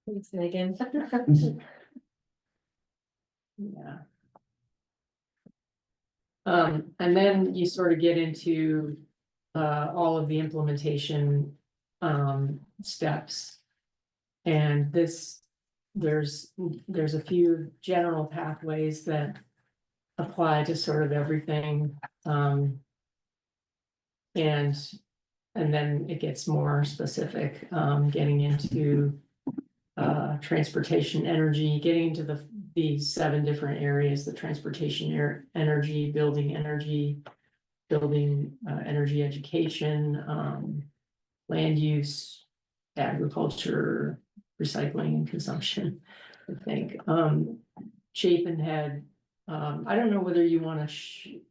Thanks, Megan. Yeah. And then you sort of get into all of the implementation steps. And there's a few general pathways that apply to sort of everything. And then it gets more specific, getting into transportation, energy, getting into these 7 different areas: the transportation, energy, building energy, energy education, land use, agriculture, recycling and consumption, I think. Chapin had, I don't know whether you want to,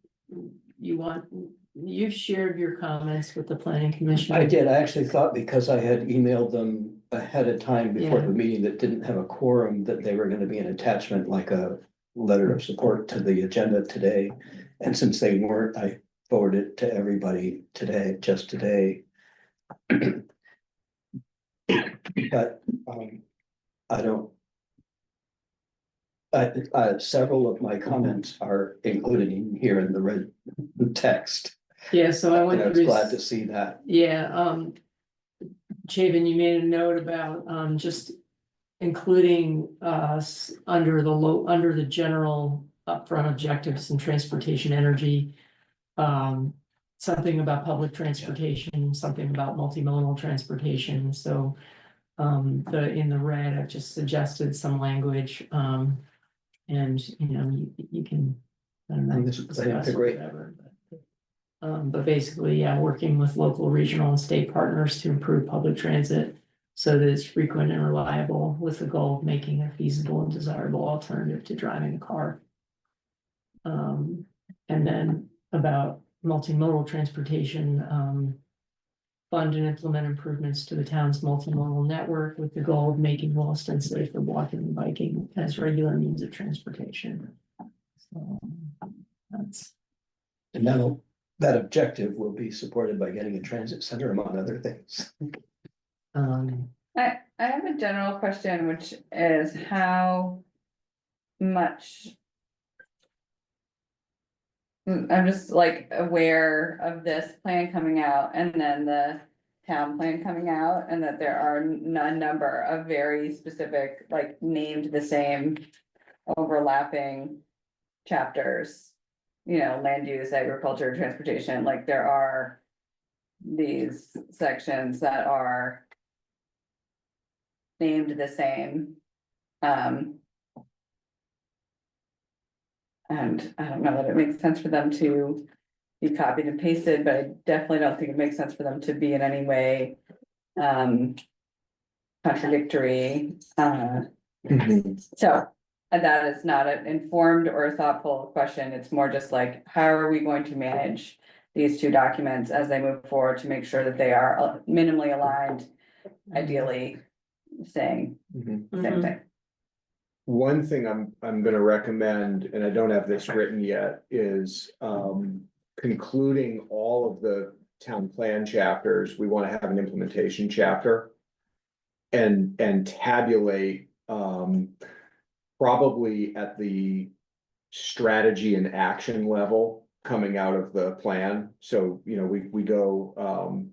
you've shared your comments with the planning commission. I did. I actually thought, because I had emailed them ahead of time before the meeting that didn't have a quorum, that they were going to be an attachment, like a letter of support to the agenda today. And since they weren't, I forwarded it to everybody today, just today. But I don't. Several of my comments are included in here in the red text. Yeah, so I went And I was glad to see that. Yeah, Chapin, you made a note about just including under the general upfront objectives in transportation, energy. Something about public transportation, something about multimodal transportation. So in the red, I've just suggested some language, and you can, I don't know, discuss whatever. But basically, yeah, working with local, regional, and state partners to improve public transit so that it's frequent and reliable, with the goal of making a feasible and desirable alternative to driving a car. And then about multimodal transportation, fund and implement improvements to the town's multimodal network with the goal of making Williston safe for walking and biking as regular means of transportation. So that's. And that objective will be supported by getting a transit center, among other things. I have a general question, which is how much. I'm just like aware of this plan coming out and then the town plan coming out, and that there are a number of very specific, like named the same overlapping chapters. Land use, agriculture, transportation, like there are these sections that are named the same. And I don't know that it makes sense for them to be copied and pasted, but I definitely don't think it makes sense for them to be in any way contradictory. So that is not an informed or thoughtful question. It's more just like, how are we going to manage these 2 documents as they move forward to make sure that they are minimally aligned, ideally saying the same thing. One thing I'm gonna recommend, and I don't have this written yet, is concluding all of the town plan chapters. We want to have an implementation chapter and tabulate probably at the strategy and action level coming out of the plan. So we go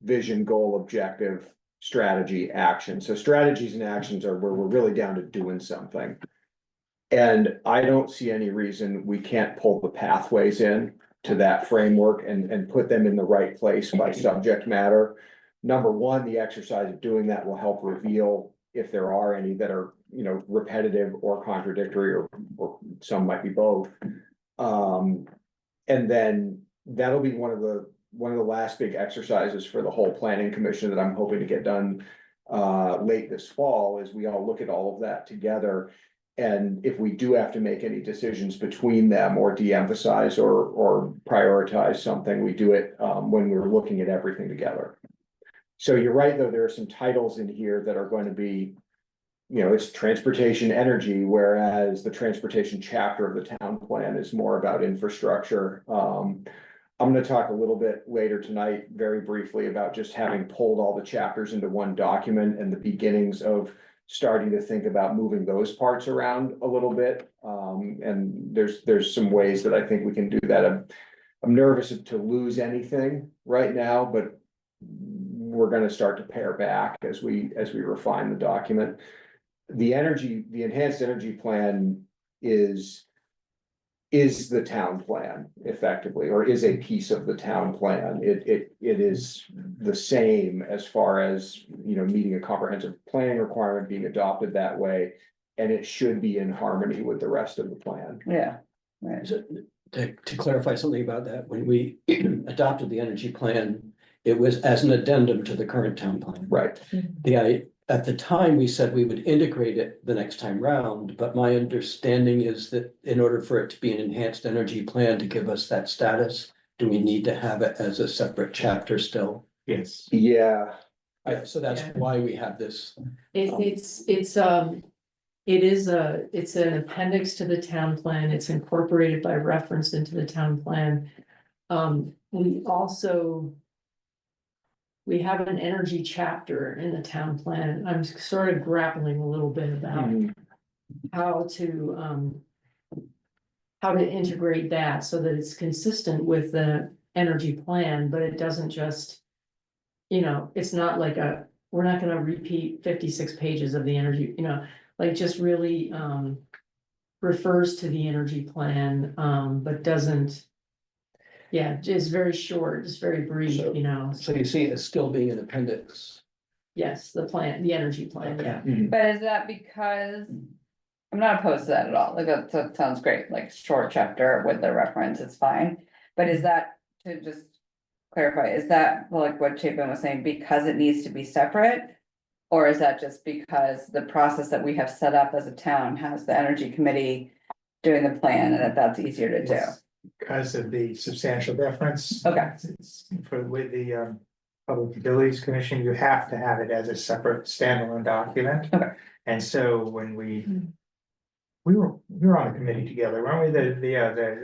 vision, goal, objective, strategy, action. So strategies and actions are where we're really down to doing something. And I don't see any reason we can't pull the pathways in to that framework and put them in the right place by subject matter. Number one, the exercise of doing that will help reveal if there are any that are, repetitive or contradictory, or some might be both. And then that'll be one of the last big exercises for the whole planning commission that I'm hoping to get done late this fall, is we all look at all of that together. And if we do have to make any decisions between them or de-emphasize or prioritize something, we do it when we're looking at everything together. So you're right, though, there are some titles in here that are going to be, it's transportation, energy, whereas the transportation chapter of the town plan is more about infrastructure. I'm gonna talk a little bit later tonight, very briefly, about just having pulled all the chapters into one document and the beginnings of starting to think about moving those parts around a little bit. And there's some ways that I think we can do that. I'm nervous to lose anything right now, but we're gonna start to pare back as we refine the document. The enhanced energy plan is the town plan effectively, or is a piece of the town plan. It is the same as far as, meeting a comprehensive planning requirement, being adopted that way. And it should be in harmony with the rest of the plan. Yeah, right. So, to clarify something about that, when we adopted the energy plan, it was as an addendum to the current town plan. Right. At the time, we said we would integrate it the next time round, but my understanding is that in order for it to be an enhanced energy plan to give us that status, do we need to have it as a separate chapter still? Yes. Yeah. So that's Yeah. why we have this. It's an appendix to the town plan. It's incorporated by reference into the town plan. We have an energy chapter in the town plan. I'm sort of grappling a little bit about Mhm. how to integrate that so that it's consistent with the energy plan, but it doesn't just, it's not like we're not gonna repeat 56 pages of the energy, like just really refers to the energy plan, but doesn't. Yeah, it's very short, it's very brief, So- So you see it still being an appendix. yes, the energy plan, yeah. Mhm. But is that because, I'm not opposed to that at all, like, that sounds great, like, short chapter with the reference, it's fine. But is that, to just clarify, is that like what Chapin was saying, because it needs to be separate? Or is that just because the process that we have set up as a town has the energy committee doing the plan, and that's easier to do? It's because of the substantial difference. Okay. With the Public Utilities Commission, you have to have it as a separate standalone document. Okay. And so when we were on a committee together, weren't we?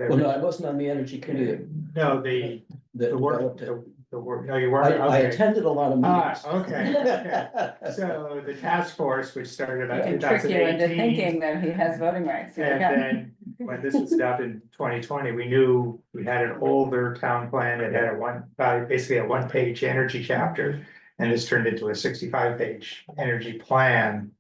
Well, no, I wasn't on the energy committee. No, the work, developed it. the work, no, you weren't. I Okay. attended a lot of meetings. Okay. So the task force, which started about And trick you into 2018. thinking that he has voting rights. And then when this was adopted in 2020, we knew we had an older town plan that had basically a one-page energy chapter. And this turned into a 65-page energy plan.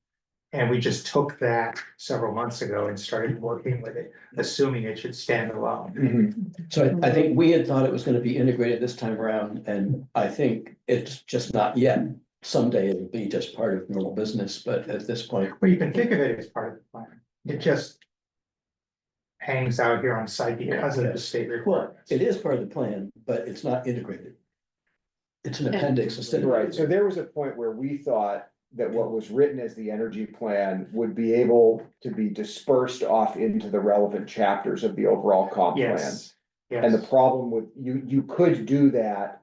And we just took that several months ago and started working with it, assuming it should stand alone. Mhm. So I think we had thought it was gonna be integrated this time around, and I think it's just not yet. Someday it'll be just part of normal business, but at this point, Well, you can think of it as part of the plan. It just hangs out here on site because of the state well, requirements. it is part of the plan, but it's not integrated. It's an appendix instead of. Right, so there was a point where we thought that what was written as the energy plan would be able to be dispersed off into the relevant chapters of the overall comp plan. Yes, And the yes. problem with, you could do that,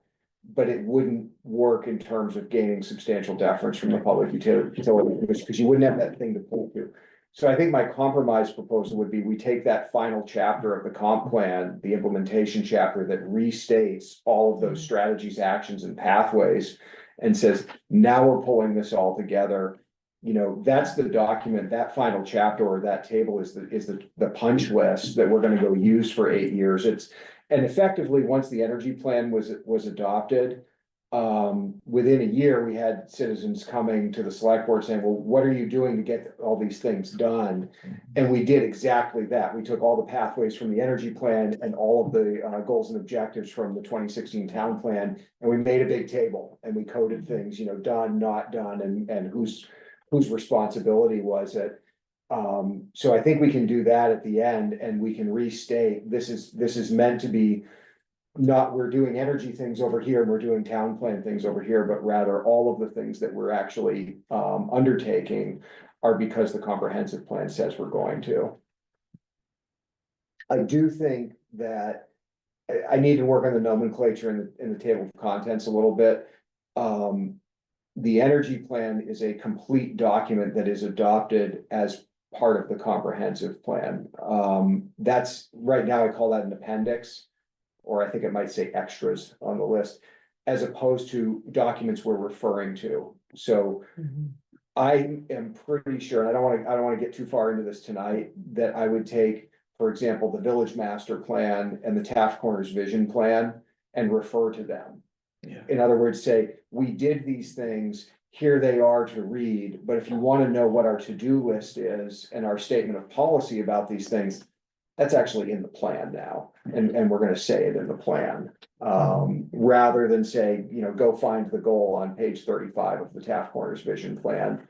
but it wouldn't work in terms of gaining substantial deference from the public utility, because you wouldn't have that thing to pull to. So I think my compromise proposal would be, we take that final chapter of the comp plan, the implementation chapter that restates all of those strategies, actions, and pathways, and says, now we're pulling this all together. That's the document, that final chapter or that table is the punch list that we're gonna go use for 8 years. And effectively, once the energy plan was adopted, within a year, we had citizens coming to the select board saying, well, what are you doing to get all these things done? And we did exactly that. We took all the pathways from the energy plan and all of the goals and objectives from the 2016 town plan, and we made a big table and we coded things, done, not done, and whose responsibility was it. So I think we can do that at the end, and we can restate, this is meant to be not, we're doing energy things over here, and we're doing town plan things over here, but rather all of the things that we're actually undertaking are because the comprehensive plan says we're going to. I do think that I need to work on the nomenclature in the table of contents a little bit. The energy plan is a complete document that is adopted as part of the comprehensive plan. That's, right now I call that an appendix. or I think it might say extras on the list, as opposed to documents we're referring to. So Mhm. I am pretty sure, and I don't wanna get too far into this tonight, that I would take, for example, the village master plan and the Taft Corners vision plan and refer to them. Yeah. In other words, say, we did these things, here they are to read, but if you wanna know what our to-do list is and our statement of policy about these things, that's actually in the plan now, and we're gonna say it in the plan. Rather than say, go find the goal on page 35 of the Taft Corners vision plan.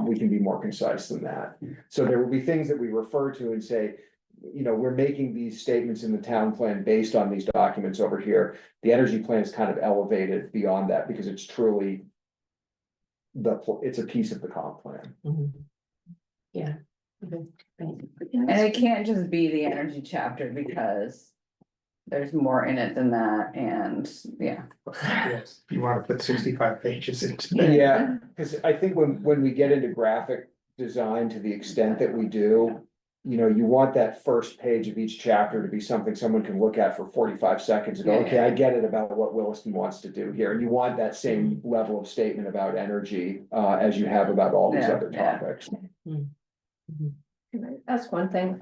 We can be more concise than that. So there will be things that we refer to and say, we're making these statements in the town plan based on these documents over here. The energy plan is kind of elevated beyond that because it's truly it's a piece of the comp plan. Mhm. Yeah. Okay, thank you. And it can't just be the energy chapter because there's more in it than that, and yeah. Yes, you wanna put 65 pages into that. Yeah, because I think when we get into graphic design to the extent that we do. You want that first page of each chapter to be something someone can look at for 45 seconds and go, Yeah, okay, yeah. I get it about what Williston wants to do here. And you want that same level of statement about energy, as you have about all these Yeah, other yeah. topics. Mhm. Can I ask one thing?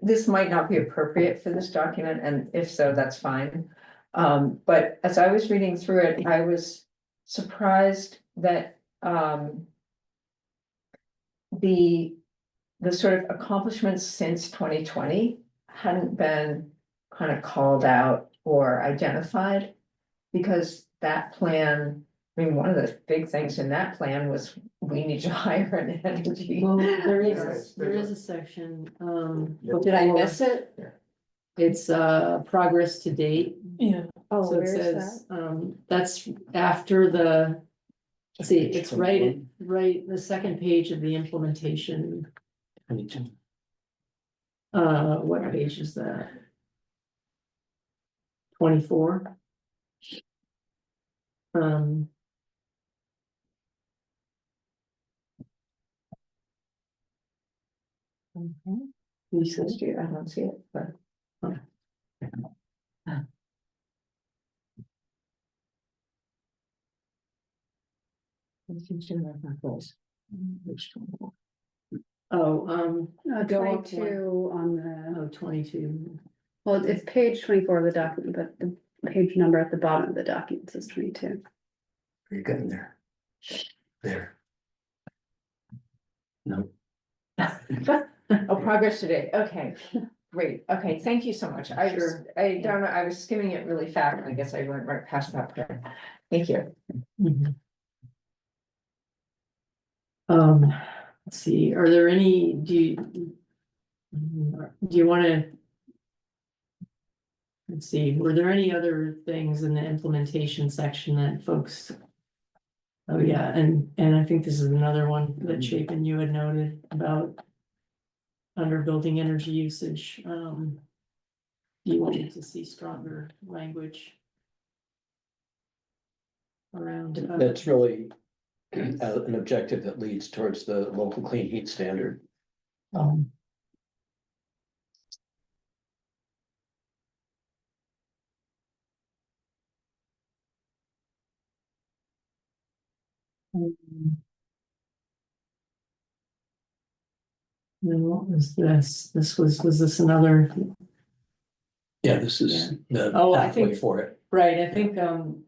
This might not be appropriate for this document, and if so, that's fine. But as I was reading through it, I was surprised that, the sort of accomplishments since 2020 hadn't been kind of called out or identified. Because that plan, I mean, one of the big things in that plan was we need to hire an energy. Well, there Yes, is a section, Did I miss it? It's progress to date. Yeah. So Oh, it where is says, that? that's after the, see, Page it's 21. right, the second page of the implementation. 22. What page is that? 24. You said, I don't see it, but. oh, Go up 22 on the, oh, 22. well, it's page 24 of the document, but the page number at the bottom of the document says 22. Are you getting there? There. No. Oh, progress today, okay, great, okay, thank you so much, I don't know, I was skimming it really fast, I guess I went right past that part. Thank you. Mhm. Let's see, are there any, do you wanna? Let's see, were there any other things in the implementation section that folks? Oh, yeah, and I think this is another one that Chapin you had noted about. Under building energy usage, you wanted to see stronger language. Around. That's really an objective that leads towards the local clean heat standard. Um, Then what was this? Was this another? Yeah, this is the Oh, I pathway think- for it. Right, I think,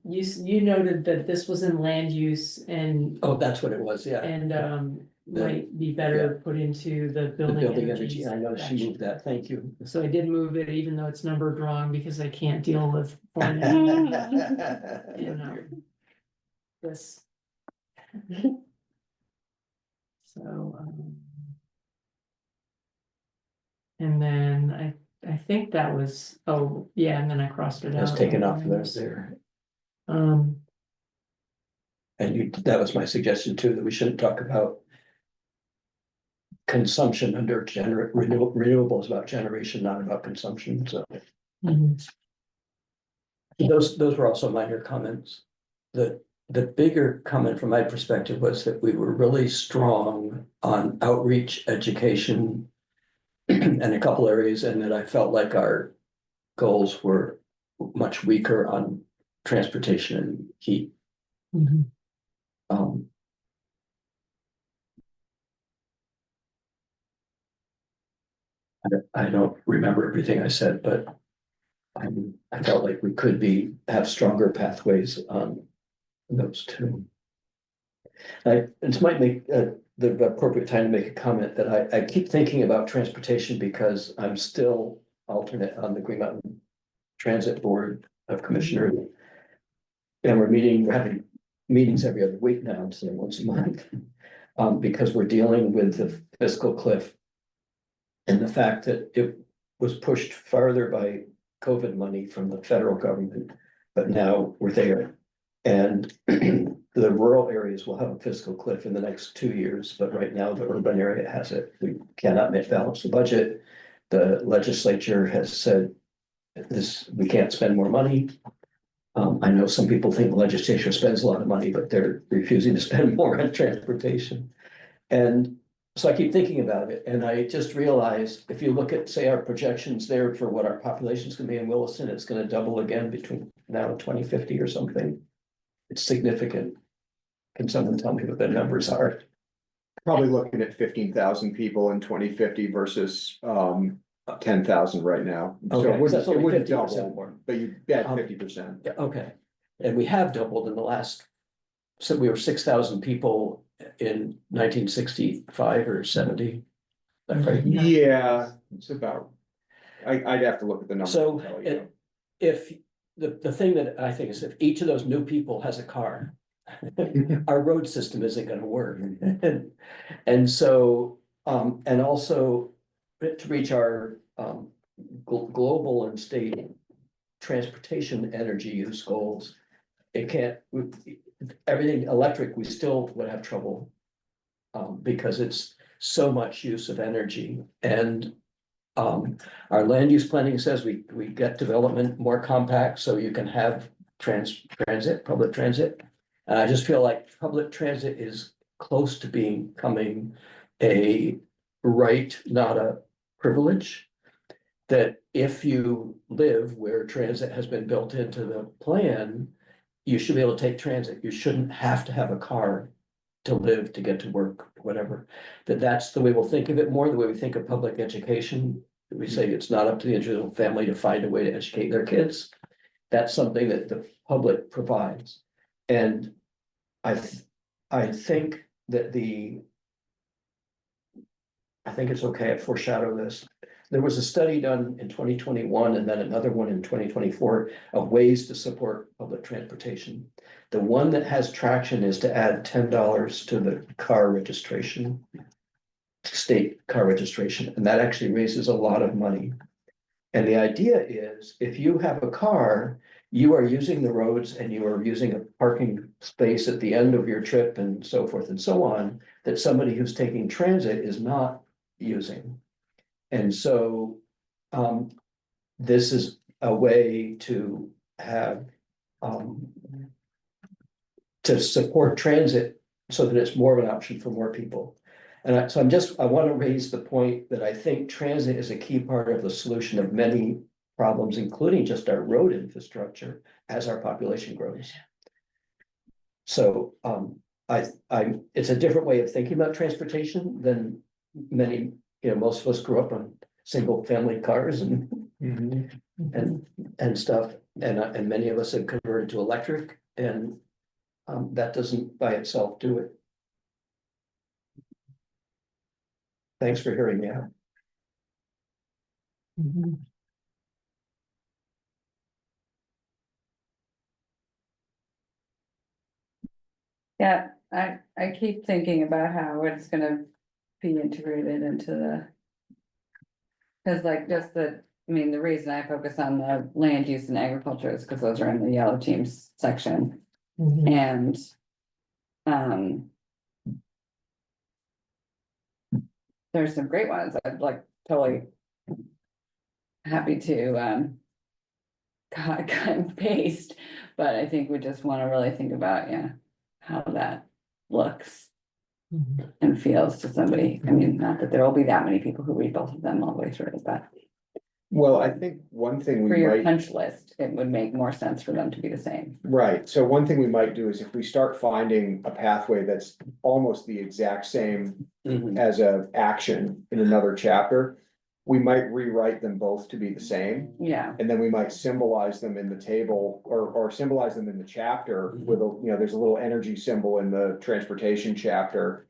you noted that this was in land use and, Oh, that's what it was, yeah. might be better put into the The building building energy. energy, I know she section. moved that, thank you. So I did move it, even though it's numbered wrong, because I can't deal with. This. So, and then I think that was, oh, yeah, and then I crossed it out. That's taken off there. Um, And that was my suggestion too, that we shouldn't talk about consumption under renewables, about generation, not about consumption, so. mhm. Those were also minor comments. The bigger comment from my perspective was that we were really strong on outreach, education. And a couple areas, and that I felt like our goals were much weaker on transportation and heat. Mhm. Um, I don't remember everything I said, but I felt like we could have stronger pathways on those two. This might make the appropriate time to make a comment that I keep thinking about transportation because I'm still alternate on the Green Mountain Transit Board of Commissioners. And we're having meetings every other week now instead of once a month. Because we're dealing with the fiscal cliff. And the fact that it was pushed farther by COVID money from the federal government, but now we're there. And the rural areas will have a fiscal cliff in the next 2 years, but right now the urban area has it. We cannot balance the budget. The legislature has said we can't spend more money. I know some people think the legislature spends a lot of money, but they're refusing to spend more on transportation. And so I keep thinking about it, and I just realized if you look at, say, our projections there for what our population is gonna be in Williston, it's gonna double again between now and 2050 or something. It's significant. Can someone tell me what the numbers are? Probably looking at 15,000 people in 2050 versus 10,000 right now. So Okay, it wouldn't- that's only it wouldn't 50% double, more. but you bet 50%. Yeah, okay. And we have doubled in the last, so we were 6,000 people in 1965 or 70. That right? Yeah, it's about, I'd have to look at the numbers. So to tell you. if the thing that I think is if each of those new people has a car, our road system isn't gonna work. And so, and also to reach our global and state transportation energy use goals, everything electric, we still would have trouble. Because it's so much use of energy and our land use planning says we get development more compact, so you can have public transit. And I just feel like public transit is close to becoming a right, not a privilege. That if you live where transit has been built into the plan, you should be able to take transit. You shouldn't have to have a car to live, to get to work, whatever. That's the way we'll think of it more, the way we think of public education. We say it's not up to the individual family to find a way to educate their kids. That's something that the public provides. And I think that I think it's okay, I foreshadow this. There was a study done in 2021 and then another one in 2024 of ways to support public transportation. The one that has traction is to add $10 to the car registration, state car registration, and that actually raises a lot of money. And the idea is if you have a car, you are using the roads and you are using a parking space at the end of your trip and so forth and so on, that somebody who's taking transit is not using. And so this is a way to have to support transit so that it's more of an option for more people. And I want to raise the point that I think transit is a key part of the solution of many problems, including just our road infrastructure as our population grows. So it's a different way of thinking about transportation than many, most of us grew up on single family cars and stuff. And many of us have converted to electric, and that doesn't by itself do it. Thanks for hearing me out. Mhm. Yeah, I keep thinking about how it's gonna be integrated into the. Cause like just the reason I focus on the land use and agriculture is because those are in the yellow teams section Mhm. and. There's some great ones, I'd like totally. Happy to cut and paste, but I think we just wanna really think about, how that looks. Mhm. And feels to somebody, not that there will be that many people who read both of them all the way through, but. Well, I think one thing For we your might, punch list, it would make more sense for them to be the same. right, so one thing we might do is if we start finding a pathway that's almost the exact same as a action in another chapter, we might rewrite them both to be the same. Yeah, And then we might symbolize them in the table or symbolize them in the chapter with a, there's a little energy symbol in the transportation chapter.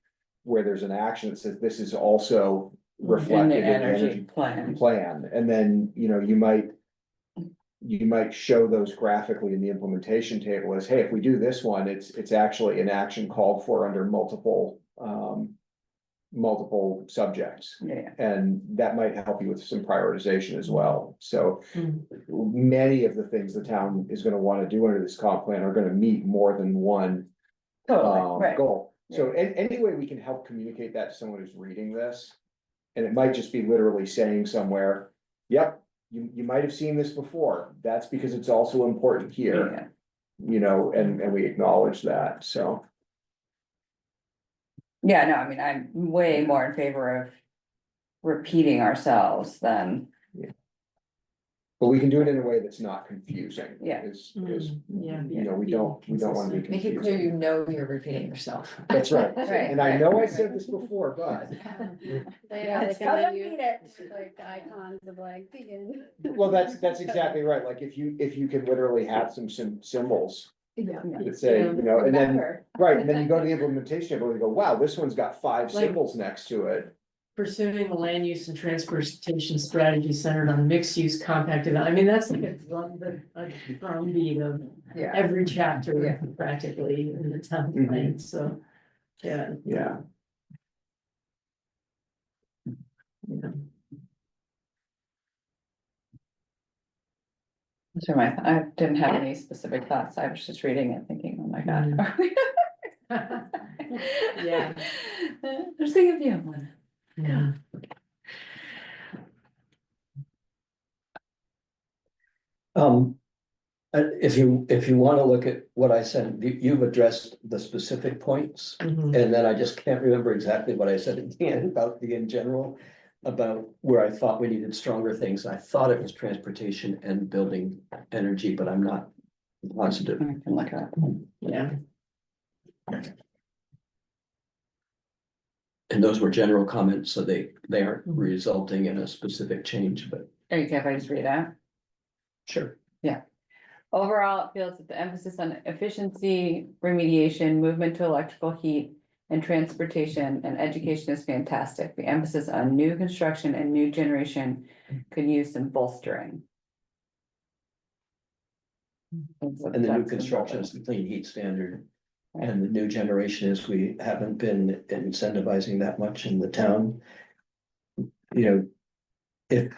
Where there's an action that says this is also in reflected the in the energy energy plan. plan, and then, you might show those graphically in the implementation table as, hey, if we do this one, it's actually an action called for under multiple subjects. Yeah, And that might help you with some prioritization as well. So Mm. many of the things the town is gonna wanna do under this comp plan are gonna meet more than one totally, right. goal. So any way we can help communicate that to someone who's reading this. And it might just be literally saying somewhere, yep, you might have seen this before. That's because it's also important here, Yeah. and we acknowledge that, so. Yeah, no, I mean, I'm way more in favor of repeating ourselves than, But we can do it in a way that's not confusing. Yeah. Yeah. We don't wanna be Make it clear confusing. you know you're repeating yourself. That's right. Right, And I know I right, said right. this before, but, They Yeah, have it's like a cause I menu, need it. like icons of like begin. well, that's exactly right. Like if you can literally have some symbols Yeah. that say, and then, Remember. right, and then you go to the implementation table and you go, wow, this one's got 5 Like- symbols next to it. Pursuing the land use and transportation strategy centered on mixed use compact development. I mean, that's like a drumbeat of Yeah. every chapter Yeah. practically in the town Mhm. plan, so. Yeah. Yeah. Yeah. So I didn't have any specific thoughts. I was just reading it thinking, oh my god. Yeah. There's a few of them. Yeah. If you wanna look at what I said, you've addressed the specific points. Mhm. And then I just can't remember exactly what I said at the end about the in general. About where I thought we needed stronger things. I thought it was transportation and building energy, but I'm not positive. I can look it up. Yeah. And those were general comments, so they aren't resulting in a specific change, but Are you care if I just read it out? sure. Overall, it feels that the emphasis on efficiency, remediation, movement to electrical heat. And transportation and education is fantastic. The emphasis on new construction and new generation could use some bolstering. And the new construction is the clean heat standard. And the new generation is we haven't been incentivizing that much in the town. If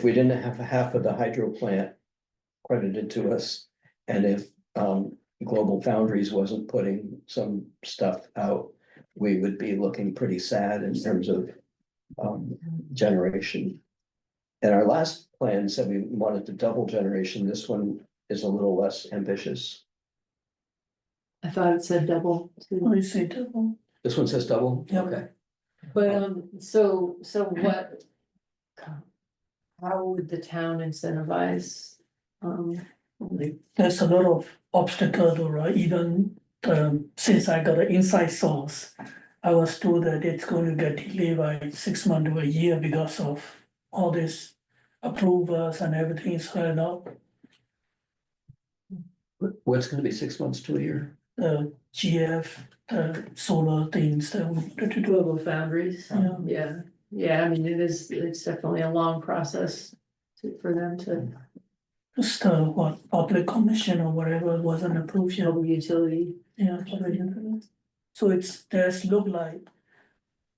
we didn't have half of the hydro plant credited to us, and if Global Foundries wasn't putting some stuff out, we would be looking pretty sad in terms of generation. And our last plan said we wanted to double generation. This one is a little less ambitious. I thought it said double. too. Oh, you say double? This one says double? Yeah. Okay. But, so what? How would the town incentivize? There's a lot of obstacle though, right? Even since I got an inside source, I was told that it's going to get delayed by 6 months to a year because of all this approvals and everything is held up. What's gonna be 6 months to a year? The GF, solar things that we wanted to do. Global Foundries. Yeah. Yeah, I mean, it's definitely a long process for them to Just public commission or whatever wasn't approved yet. build utility. Yeah. So there's look like.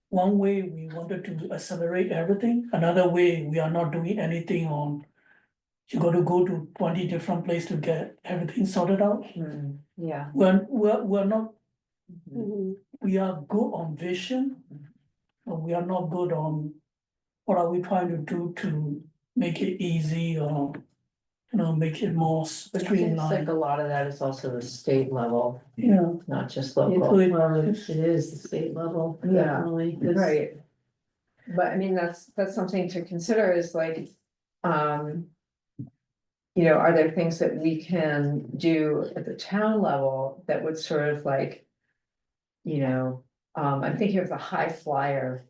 One way we wanted to accelerate everything, another way we are not doing anything on. You gotta go to 20 different places to get everything sorted out. Yeah. We're not, Mm-hmm. we are good on vision. But we are not good on what are we trying to do to make it easy or, make it more But it seems streamlined. like a lot of that is also the state level, Yeah, not just so local. it- Well, it is the state level, Yeah. definitely. It's- Right. But I mean, that's something to consider is like, you know, are there things that we can do at the town level that would sort of like, you know, I'm thinking of the high flyer.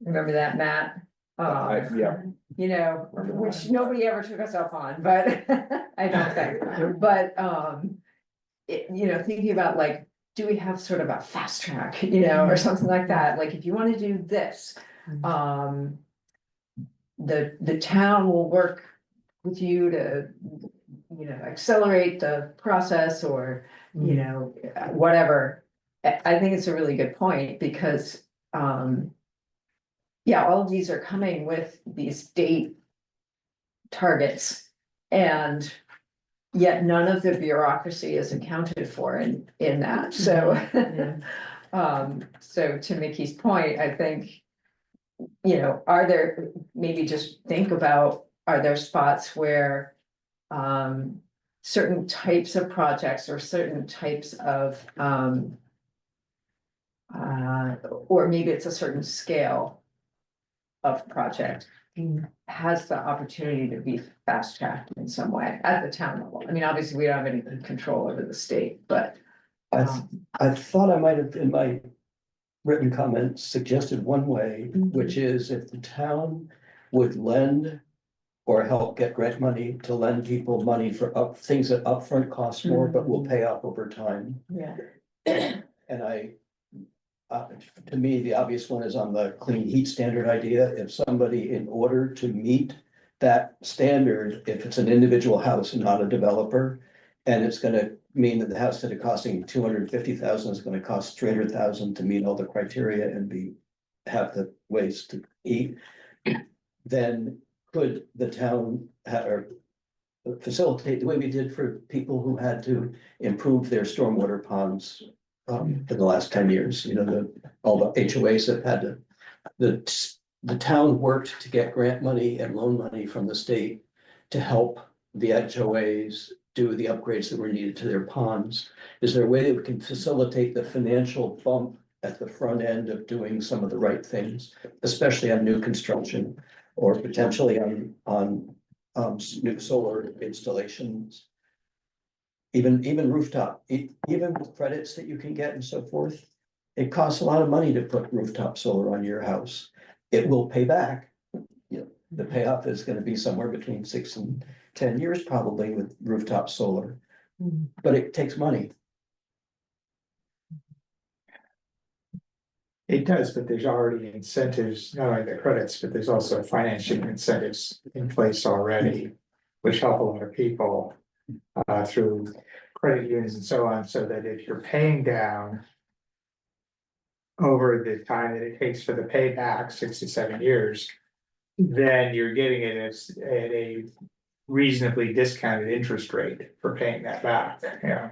Remember that, Matt? Yeah, You know, which nobody ever took us up on, but I don't think, but, you know, thinking about like, do we have sort of a fast track, you know, or something like that, like if you wanna do this, the town will work with you to, you know, accelerate the process or, you know, whatever. I think it's a really good point because, yeah, all of these are coming with these state targets and yet none of the bureaucracy is accounted for in that, so. Yeah. So to Mickey's point, I think, you know, are there, maybe just think about, are there spots where certain types of projects or certain types of or maybe it's a certain scale of project has the opportunity to be fast tracked in some way at the town level. I mean, obviously, we don't have any control over the state, but I thought I might have in my written comments suggested one way, which is if the town would lend or help get grant money to lend people money for things that upfront cost more, but will pay off over time. yeah. And to me, the obvious one is on the clean heat standard idea. If somebody, in order to meet that standard, if it's an individual house and not a developer, and it's gonna mean that the house that is costing 250,000 is gonna cost 300,000 to meet all the criteria and have the ways to eat, then could the town or facilitate the way we did for people who had to improve their stormwater ponds in the last 10 years, you know, all the HOAs that had to, the town worked to get grant money and loan money from the state to help the HOAs do the upgrades that were needed to their ponds. Is there a way that we can facilitate the financial bump at the front end of doing some of the right things, especially on new construction or potentially on new solar installations? Even rooftop, even with credits that you can get and so forth, it costs a lot of money to put rooftop solar on your house. It will pay back. You know, the payoff is gonna be somewhere between 6 and 10 years probably with rooftop solar, but it takes money. It does, but there's already incentives, not only the credits, but there's also financing incentives in place already. Which help a lot of people through credit unions and so on, so that if you're paying down. Over the time that it takes for the payback, 6 to 7 years. Then you're getting it at a reasonably discounted interest rate for paying that back, yeah.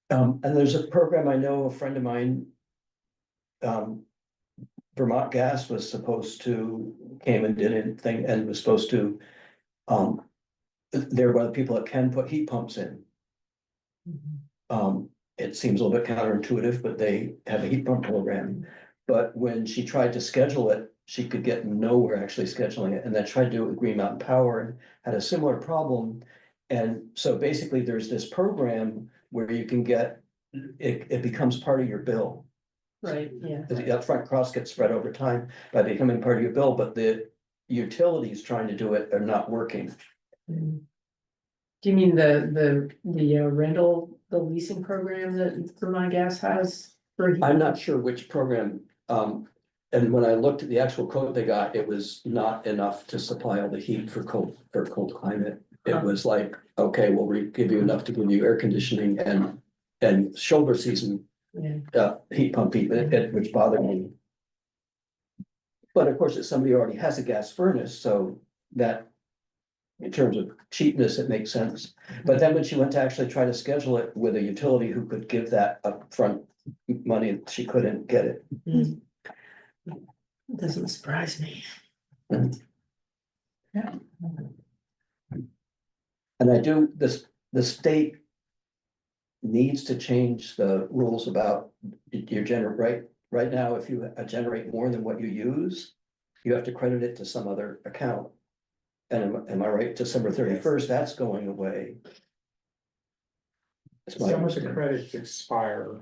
And there's a program, I know a friend of mine. Vermont Gas was supposed to, came and did a thing and was supposed to. They're one of the people that can put heat pumps in. It seems a little bit counterintuitive, but they have a heat pump program. But when she tried to schedule it, she could get nowhere actually scheduling it, and then tried to do it with Green Mountain Power and had a similar problem. And so basically there's this program where you can get, it becomes part of your bill. Right, yeah. The upfront cost gets spread over time by becoming part of your bill, but the utilities trying to do it are not working. Do you mean the rental, the leasing program that Vermont Gas has? I'm not sure which program, and when I looked at the actual quote they got, it was not enough to supply all the heat for cold climate. It was like, okay, well, we give you enough to give you air conditioning and shoulder season. Heat pump heat, which bothered me. But of course, it's somebody who already has a gas furnace, so that in terms of cheapness, it makes sense. But then when she went to actually try to schedule it with a utility who could give that upfront money, she couldn't get it. Doesn't surprise me. Yeah. And I do this, the state needs to change the rules about your right now, if you generate more than what you use, you have to credit it to some other account. And am I right, December 31st, that's going away. That's my Some of the understanding. credits expire.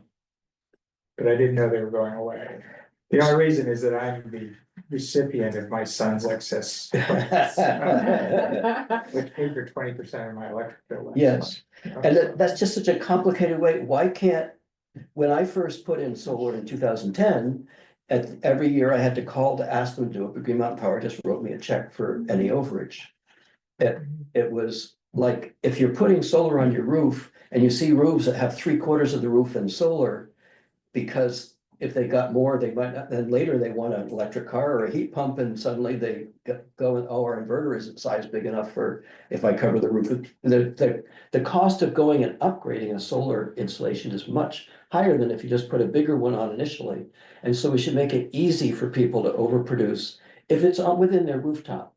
But I didn't know they were going away. The only reason is that I'm the recipient of my son's excess. credits, which paid for 20% of my electric bill. last Yes, month. and that's just such a complicated way, why can't, when I first put in solar in 2010. Every year I had to call to ask them to do it, but Green Mountain Power just wrote me a check for any overage. It was like, if you're putting solar on your roof and you see roofs that have 3/4 of the roof in solar. Because if they got more, they might not, then later they want an electric car or a heat pump and suddenly they go and, oh, our inverter isn't size big enough for. If I cover the roof, the cost of going and upgrading a solar installation is much higher than if you just put a bigger one on initially. And so we should make it easy for people to overproduce if it's on within their rooftop.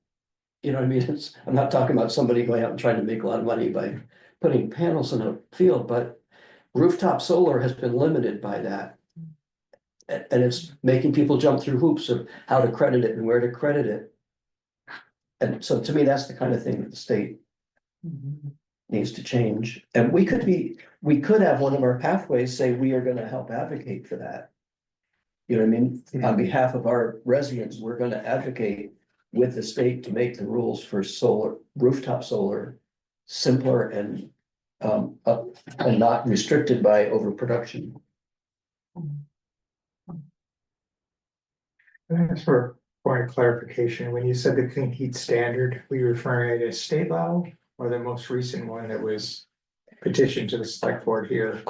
You know what I mean? I'm not talking about somebody going out and trying to make a lot of money by putting panels in a field, but rooftop solar has been limited by that. And it's making people jump through hoops of how to credit it and where to credit it. And so to me, that's the kind of thing that the state needs to change. And we could have one of our pathways say, we are gonna help advocate for that. You know what I mean? On behalf of our residents, we're gonna advocate with the state to make the rules for solar, rooftop solar simpler and not restricted by overproduction. Thanks for point of clarification. When you said the clean heat standard, were you referring to a state level or the most recent one that was petitioned to the select board here?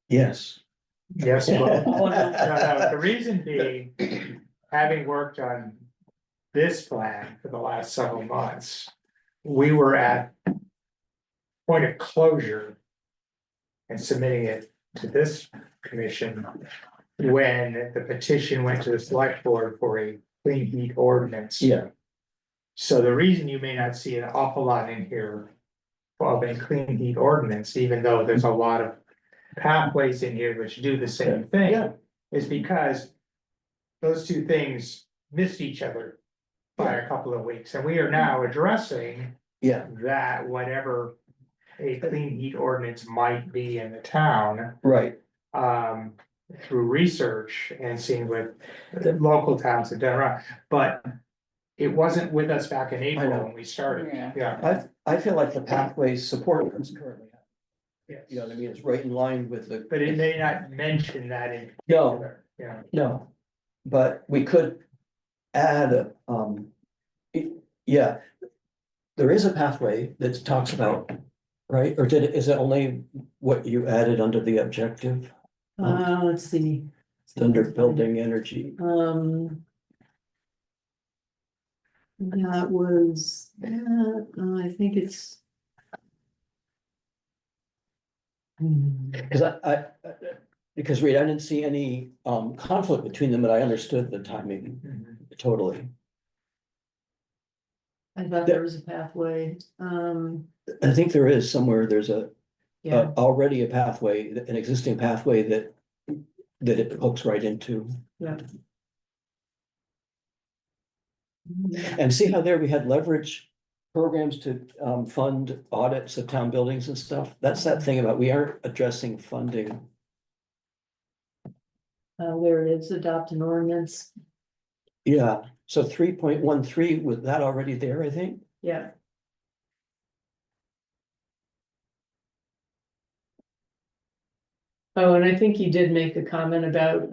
Yes. Yes, well, no, the reason being, having worked on this plan for the last several months, we were at point of closure and submitting it to this commission when the petition went to the select board for a clean heat ordinance. Yeah, So the reason you may not see an awful lot in here of a clean heat ordinance, even though there's a lot of pathways in here which do the same thing, yeah. is because those two things missed each other by a couple of weeks, and we are now addressing Yeah, that whatever a clean heat ordinance might be in the town, right. through research and seeing what the local towns have done around, but it wasn't with us back in I April know. when we started, Yeah. yeah. I feel like the pathways support what's currently happening. Yes. You know what I mean? It's right in line with the. But it may not mention that in No, particular, yeah. no, but we could add, yeah. There is a pathway that talks about, right? Or is it only what you added under the objective? Let's see. Under building energy. That was, I think it's. Because because Reed, I didn't see any conflict between them, but I understood the timing Mhm. totally. I thought there was a pathway, I think there is somewhere, there's yeah, already a pathway, an existing pathway that it hooks right into. yeah. And see how there we had leverage programs to fund audits of town buildings and stuff. That's that thing about we aren't addressing funding. There it is, adopt an ordinance, Yeah, so 3.13, was that already there, I think? yeah. Oh, and I think you did make a comment about,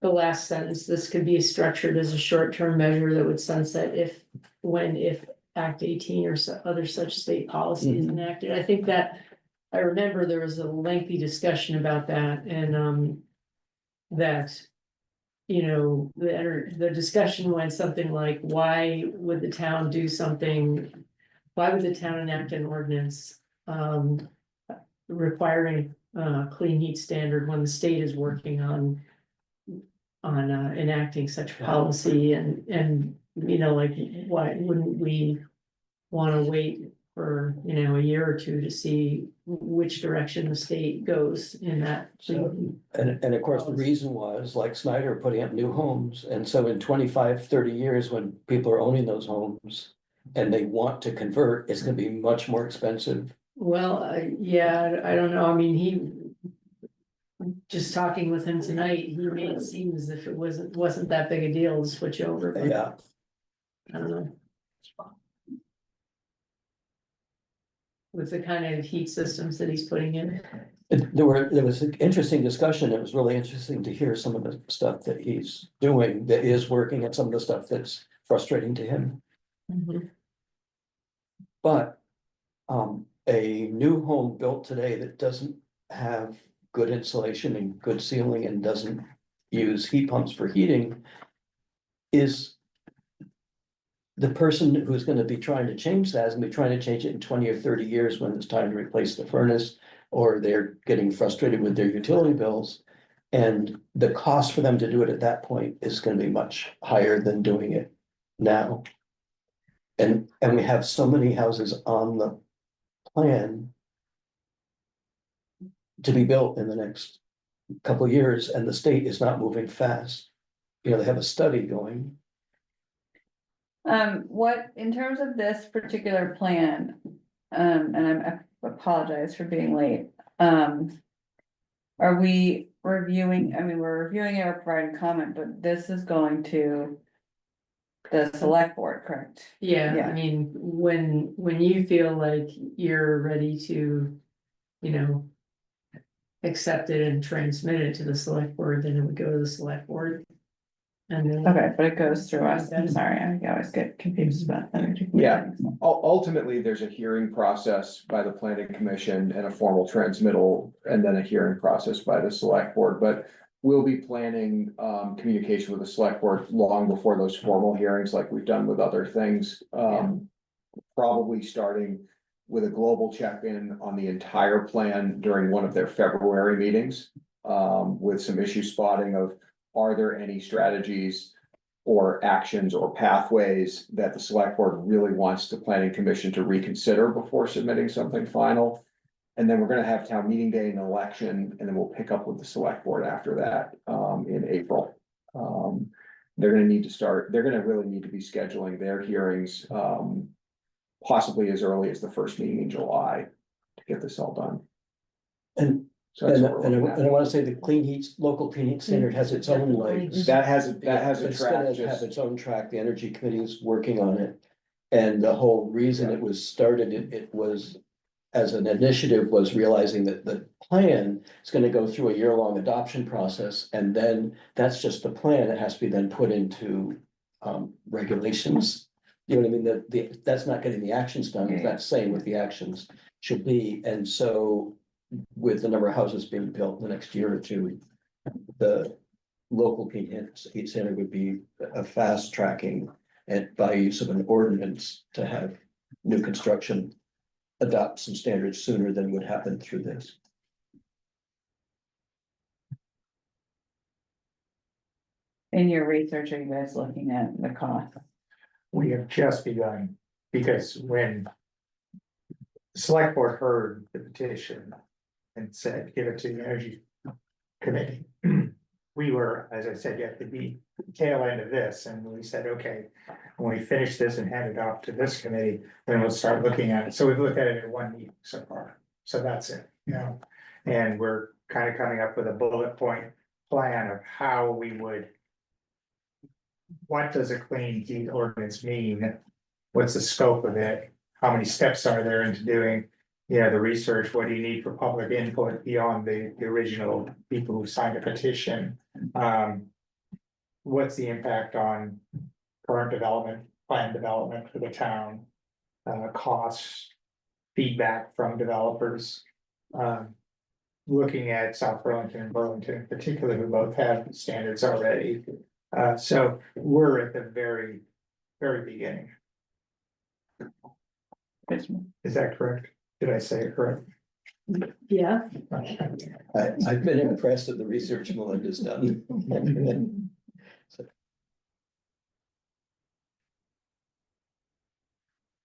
the last sentence, this could be structured as a short-term measure that would sunset if Act 18 or other such state policy is enacted. I think that, I remember there was a lengthy discussion about that and, that, you know, the discussion went something like, why would the town do something? Why would the town enact an ordinance, requiring clean heat standard when the state is working on enacting such policy and, you know, like, why wouldn't we want to wait for, you know, a year or two to see which direction the state goes in that. And of course, the reason was, like Snyder putting up new homes, and so in 25, 30 years, when people are owning those homes. And they want to convert, it's gonna be much more expensive. Well, yeah, I don't know, I mean, just talking with him tonight, he made it seem as if it wasn't that big a deal to switch over, but Yeah, I don't know. With the kind of heat systems that he's putting in. there was an interesting discussion. It was really interesting to hear some of the stuff that he's doing that is working, and some of the stuff that's frustrating to him. But a new home built today that doesn't have good insulation and good ceiling and doesn't use heat pumps for heating is the person who's gonna be trying to change that is gonna be trying to change it in 20 or 30 years when it's time to replace the furnace, or they're getting frustrated with their utility bills. And the cost for them to do it at that point is gonna be much higher than doing it now. And we have so many houses on the plan to be built in the next couple of years, and the state is not moving fast. You know, they have a study going. What, in terms of this particular plan, and I apologize for being late. Are we reviewing, I mean, we're reviewing it or providing comment, but this is going to the select board, correct? Yeah, Yeah. I mean, when you feel like you're ready to, you know. Accept it and transmit it to the select board, then it would go to the select board. And then. Okay, but it goes through us, I'm sorry, I always get confused about energy. Yeah. Ultimately, there's a hearing process by the planning commission and a formal transmittal, and then a hearing process by the select board, but. We'll be planning communication with the select board long before those formal hearings, like we've done with other things. Probably starting with a global check-in on the entire plan during one of their February meetings. With some issue spotting of, are there any strategies or actions or pathways that the select board really wants the planning commission to reconsider before submitting something final? And then we're gonna have town meeting day and election, and then we'll pick up with the select board after that, in April. They're gonna really need to be scheduling their hearings, possibly as early as the first meeting in July to get this all done. And So that's and what we're looking I at. wanna say the clean heat, local clean heat standard has its own legs. That has a It's gonna track, have just, its own track. The energy committee is working on it. And the whole reason it was started, it was. As an initiative, was realizing that the plan is gonna go through a year-long adoption process, and then that's just the plan. It has to be then put into regulations. You know what I mean? That's not getting the actions done. It's not saying what the actions should be. And so with the number of houses being built in the next year or two, the local heat center would be a fast tracking and by use of an ordinance to have new construction adopt some standards sooner than would happen through this. In your research, are you guys looking at the cost? We have just begun, because when. the Select board heard the petition and said, give it to the energy committee. We were, as I said, at the tail end of this, and we said, okay, when we finish this and hand it off to this committee, then we'll start looking at it. So we've looked at it in one meeting so far. So that's it, you know, and we're kind of coming up with a bullet point plan of how we would. What does a clean heat ordinance mean? What's the scope of it? How many steps are there into doing, you know, the research? What do you need for public input beyond the original people who signed a petition? What's the impact on current development, plan development for the town? Costs, feedback from developers. Looking at South Burlington and Burlington in particular, who both have standards already. So we're at the very, very beginning. Is that correct? Did I say it correct? Yeah. I've been impressed with the research Melinda's done.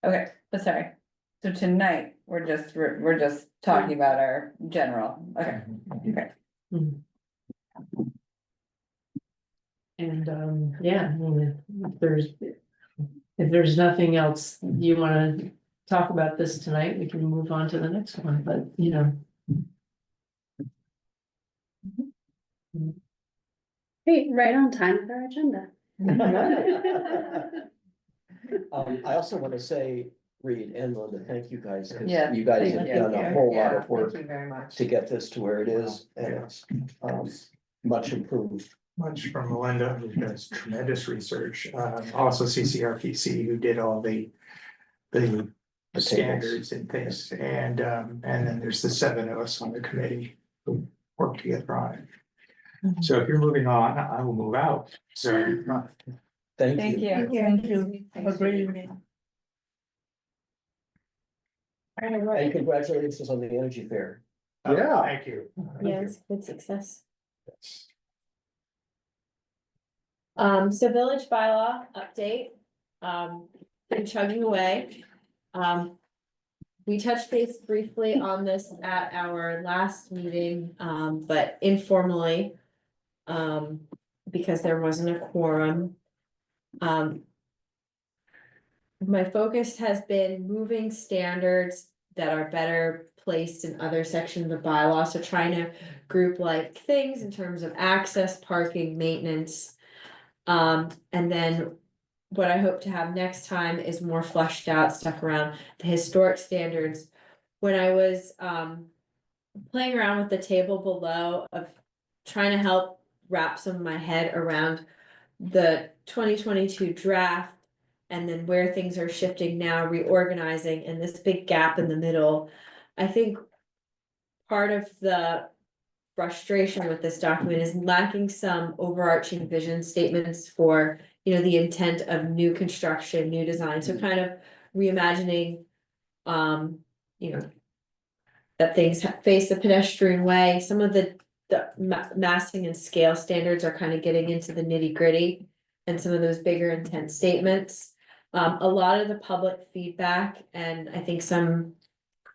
Okay, but sorry, So tonight, we're just talking about our general, okay, okay. And, yeah, I mean, if there's nothing else you wanna talk about this tonight, we can move on to the next one, but, you know. Hey, right on time with our agenda. I also want to say, Reed and Linda, thank you guys, 'cause Yeah, you guys have thank done you. a whole lot Yeah, of work thank you very much. to get this to where it is, and it's much improved. Much from Melinda, who does tremendous research, also CCRPC, who did all the tables. standards and things, and then there's the 7 of us on the committee who work together on it. So if you're moving on, I will move out, so. Thank Thank you. you. Thank you, have a great evening. And congratulations on the energy fair. Yeah. Thank you. Yes, good success. So village bylaw update, been chugging away. We touched base briefly on this at our last meeting, but informally. Because there wasn't a quorum. My focus has been moving standards that are better placed in other sections of bylaw, so trying to group like things in terms of access, parking, maintenance. And then what I hope to have next time is more fleshed out stuff around the historic standards. When I was playing around with the table below of trying to help wrap some of my head around the 2022 draft and then where things are shifting now, reorganizing, and this big gap in the middle. I think part of the frustration with this document is lacking some overarching vision statements for, you know, the intent of new construction, new design, so kind of reimagining, you know, that things face the pedestrian way. Some of the massing and scale standards are kind of getting into the nitty gritty and some of those bigger intent statements. A lot of the public feedback, and I think some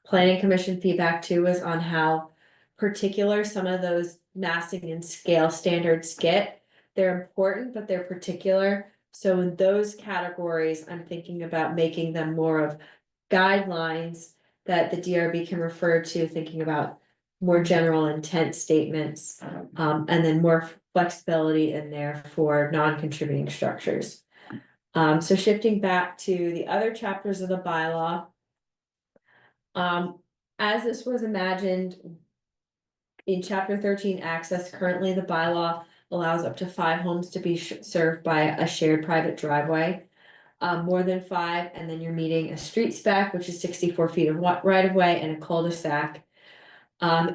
planning commission feedback too, was on how particular some of those massing and scale standards get. They're important, but they're particular. So in those categories, I'm thinking about making them more of guidelines that the DRB can refer to, thinking about more general intent statements, and then more flexibility in there for non-contributing structures. So shifting back to the other chapters of the bylaw. As this was imagined in chapter 13 access, currently the bylaw allows up to 5 homes to be served by a shared private driveway. More than 5, and then you're meeting a street spec, which is 64 feet of right of way, and a cul-de-sac.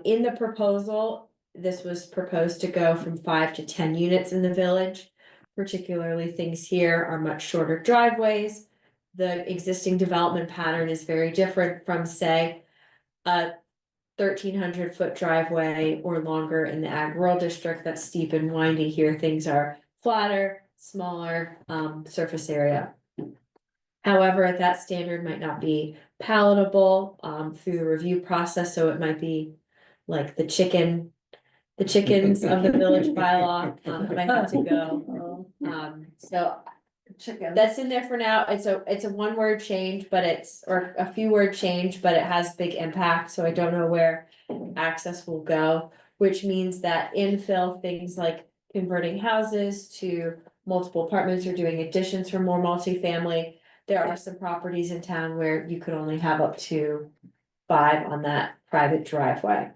In the proposal, this was proposed to go from 5 to 10 units in the village. Particularly, things here are much shorter driveways. The existing development pattern is very different from, say, a 1,300-foot driveway or longer in the ag rural district that's steep and windy. Here, things are flatter, smaller, surface area. However, that standard might not be palatable through the review process, so it might be like the chickens of the village bylaw might have to go. So that's in there for now. It's a 1-word change, but or a few word change, but it has big impact, so I don't know where access will go, which means that infill things like converting houses to multiple apartments or doing additions for more multifamily. There are some properties in town where you could only have up to 5 on that private driveway.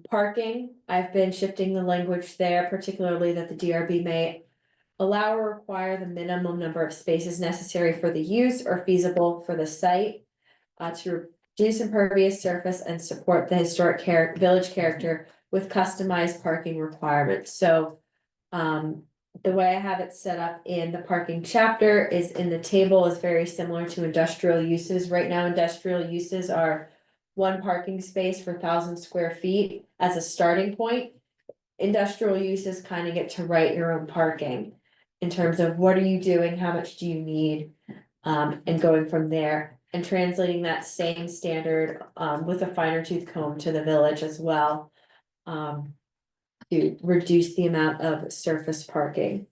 Parking, I've been shifting the language there, particularly that the DRB may allow or require the minimum number of spaces necessary for the use or feasible for the site. To reduce impervious surface and support the historic village character with customized parking requirements. So, the way I have it set up in the parking chapter is in the table is very similar to industrial uses. Right now, industrial uses are 1 parking space for 1,000 square feet as a starting point. Industrial uses kind of get to write your own parking in terms of what are you doing, how much do you need? And going from there and translating that same standard, with a finer tooth comb to the village as well. To reduce the amount of surface parking.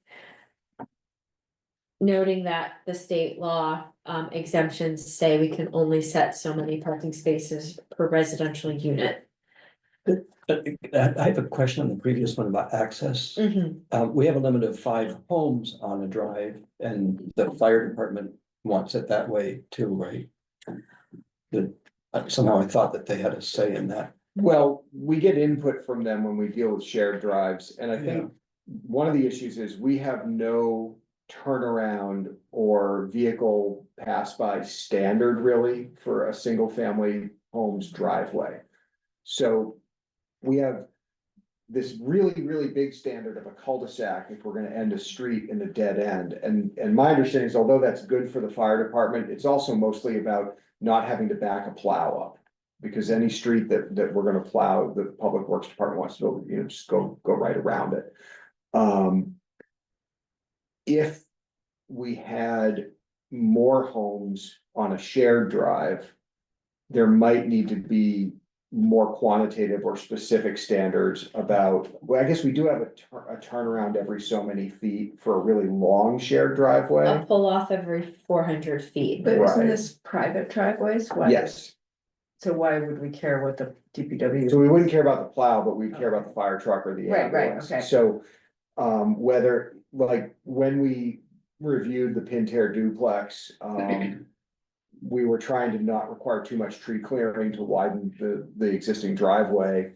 Noting that the state law, exemptions say we can only set so many parking spaces per residential unit. But I have a question on the previous one about access. We have a limit of 5 homes on a drive and the fire department wants it that way too, right? Somehow I thought that they had a say in that. Well, we get input from them when we deal with shared drives, and I think one of the issues is we have no turnaround or vehicle pass by standard really for a single family home's driveway. So we have this really, really big standard of a cul-de-sac if we're gonna end a street in a dead end. And my understanding is although that's good for the fire department, it's also mostly about not having to back a plow up. Because any street that we're gonna plow, the public works department wants to go, you know, just go right around it. If we had more homes on a shared drive, there might need to be more quantitative or specific standards about, well, I guess we do have a turnaround every so many feet for a really long shared driveway. A pull off every 400 feet. But isn't Right. this private driveways? Why- Yes, So why would we care what the DPW? so we wouldn't care about the plow, but we'd care about the fire truck or the Right, ambulance. okay. So, whether, like, when we reviewed the Pinter duplex, we were trying to not require too much tree clearing to widen the existing driveway.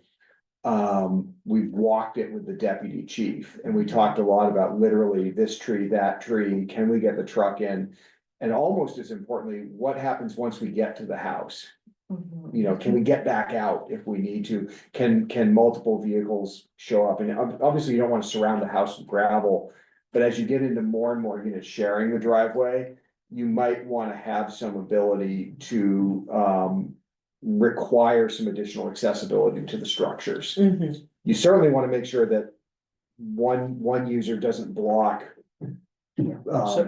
We walked it with the deputy chief and we talked a lot about literally this tree, that tree, can we get the truck in? And almost as importantly, what happens once we get to the house? Mhm. You know, can we get back out if we need to? Can multiple vehicles show up? And obviously you don't want to surround the house with gravel. But as you get into more and more units sharing the driveway, you might want to have some ability to require some additional accessibility to the structures. Mhm. You certainly want to make sure that one user doesn't block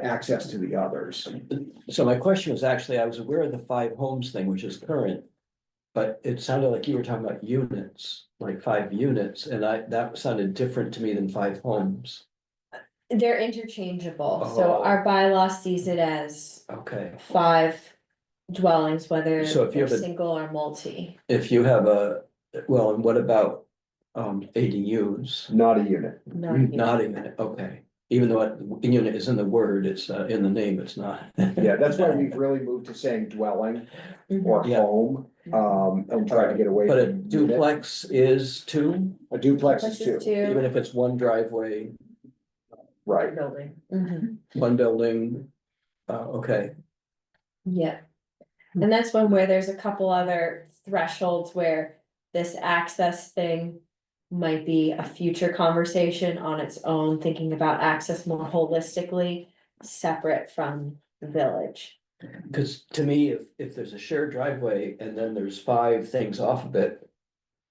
access to the others. So my question was actually, I was aware of the 5 homes thing, which is current. But it sounded like you were talking about units, like 5 units, and that sounded different to me than 5 homes. They're interchangeable, so Oh. our bylaw sees it as Okay, 5 dwellings, whether So if you they're have a- single or multi. if you have well, and what about ADUs? Not a unit. Not a unit, okay, even though unit is in the word, it's in the name, it's not. Yeah, that's why we've really moved to saying dwelling or Yeah. home, and try to get away But a from unit. duplex is 2, A duplex is Duplexes two, even if it's 1 driveway, right? Building. Mhm. 1 building, okay. Yeah. And that's one where there's a couple other thresholds where this access thing might be a future conversation on its own, thinking about access more holistically, separate from the village. Cause to me, if there's a shared driveway and then there's 5 things off of it.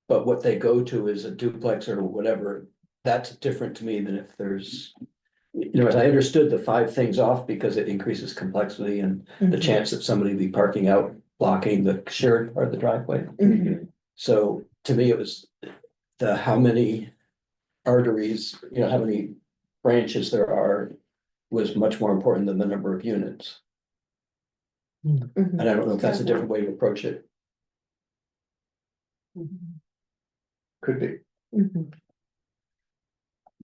But what they go to is a duplex or whatever, that's different to me than if there's. You know, as I understood the 5 things off because it increases complexity and the chance that somebody be parking out, blocking the shared part of the driveway. Mhm. So to me, it was the how many arteries, you know, how many branches there are. Was much more important than the number of units. Mhm. And I don't know if that's a different way to approach it. Could be. Mhm.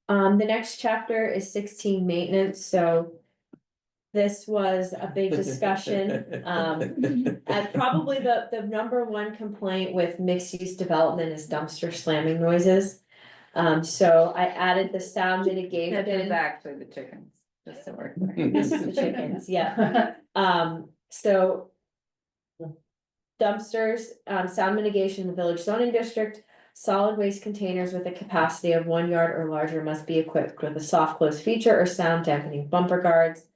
The next chapter is 16 maintenance, so. This was a big discussion, and probably the number one complaint with mixed use development is dumpster slamming noises. So I added the sound This mitigation. is actually the chickens, just so we're clear. This is the chickens, yeah. So. Dumpsters, sound mitigation in the village zoning district, solid waste containers with a capacity of 1 yard or larger must be equipped with a soft close feature or sound dampening bumper guards.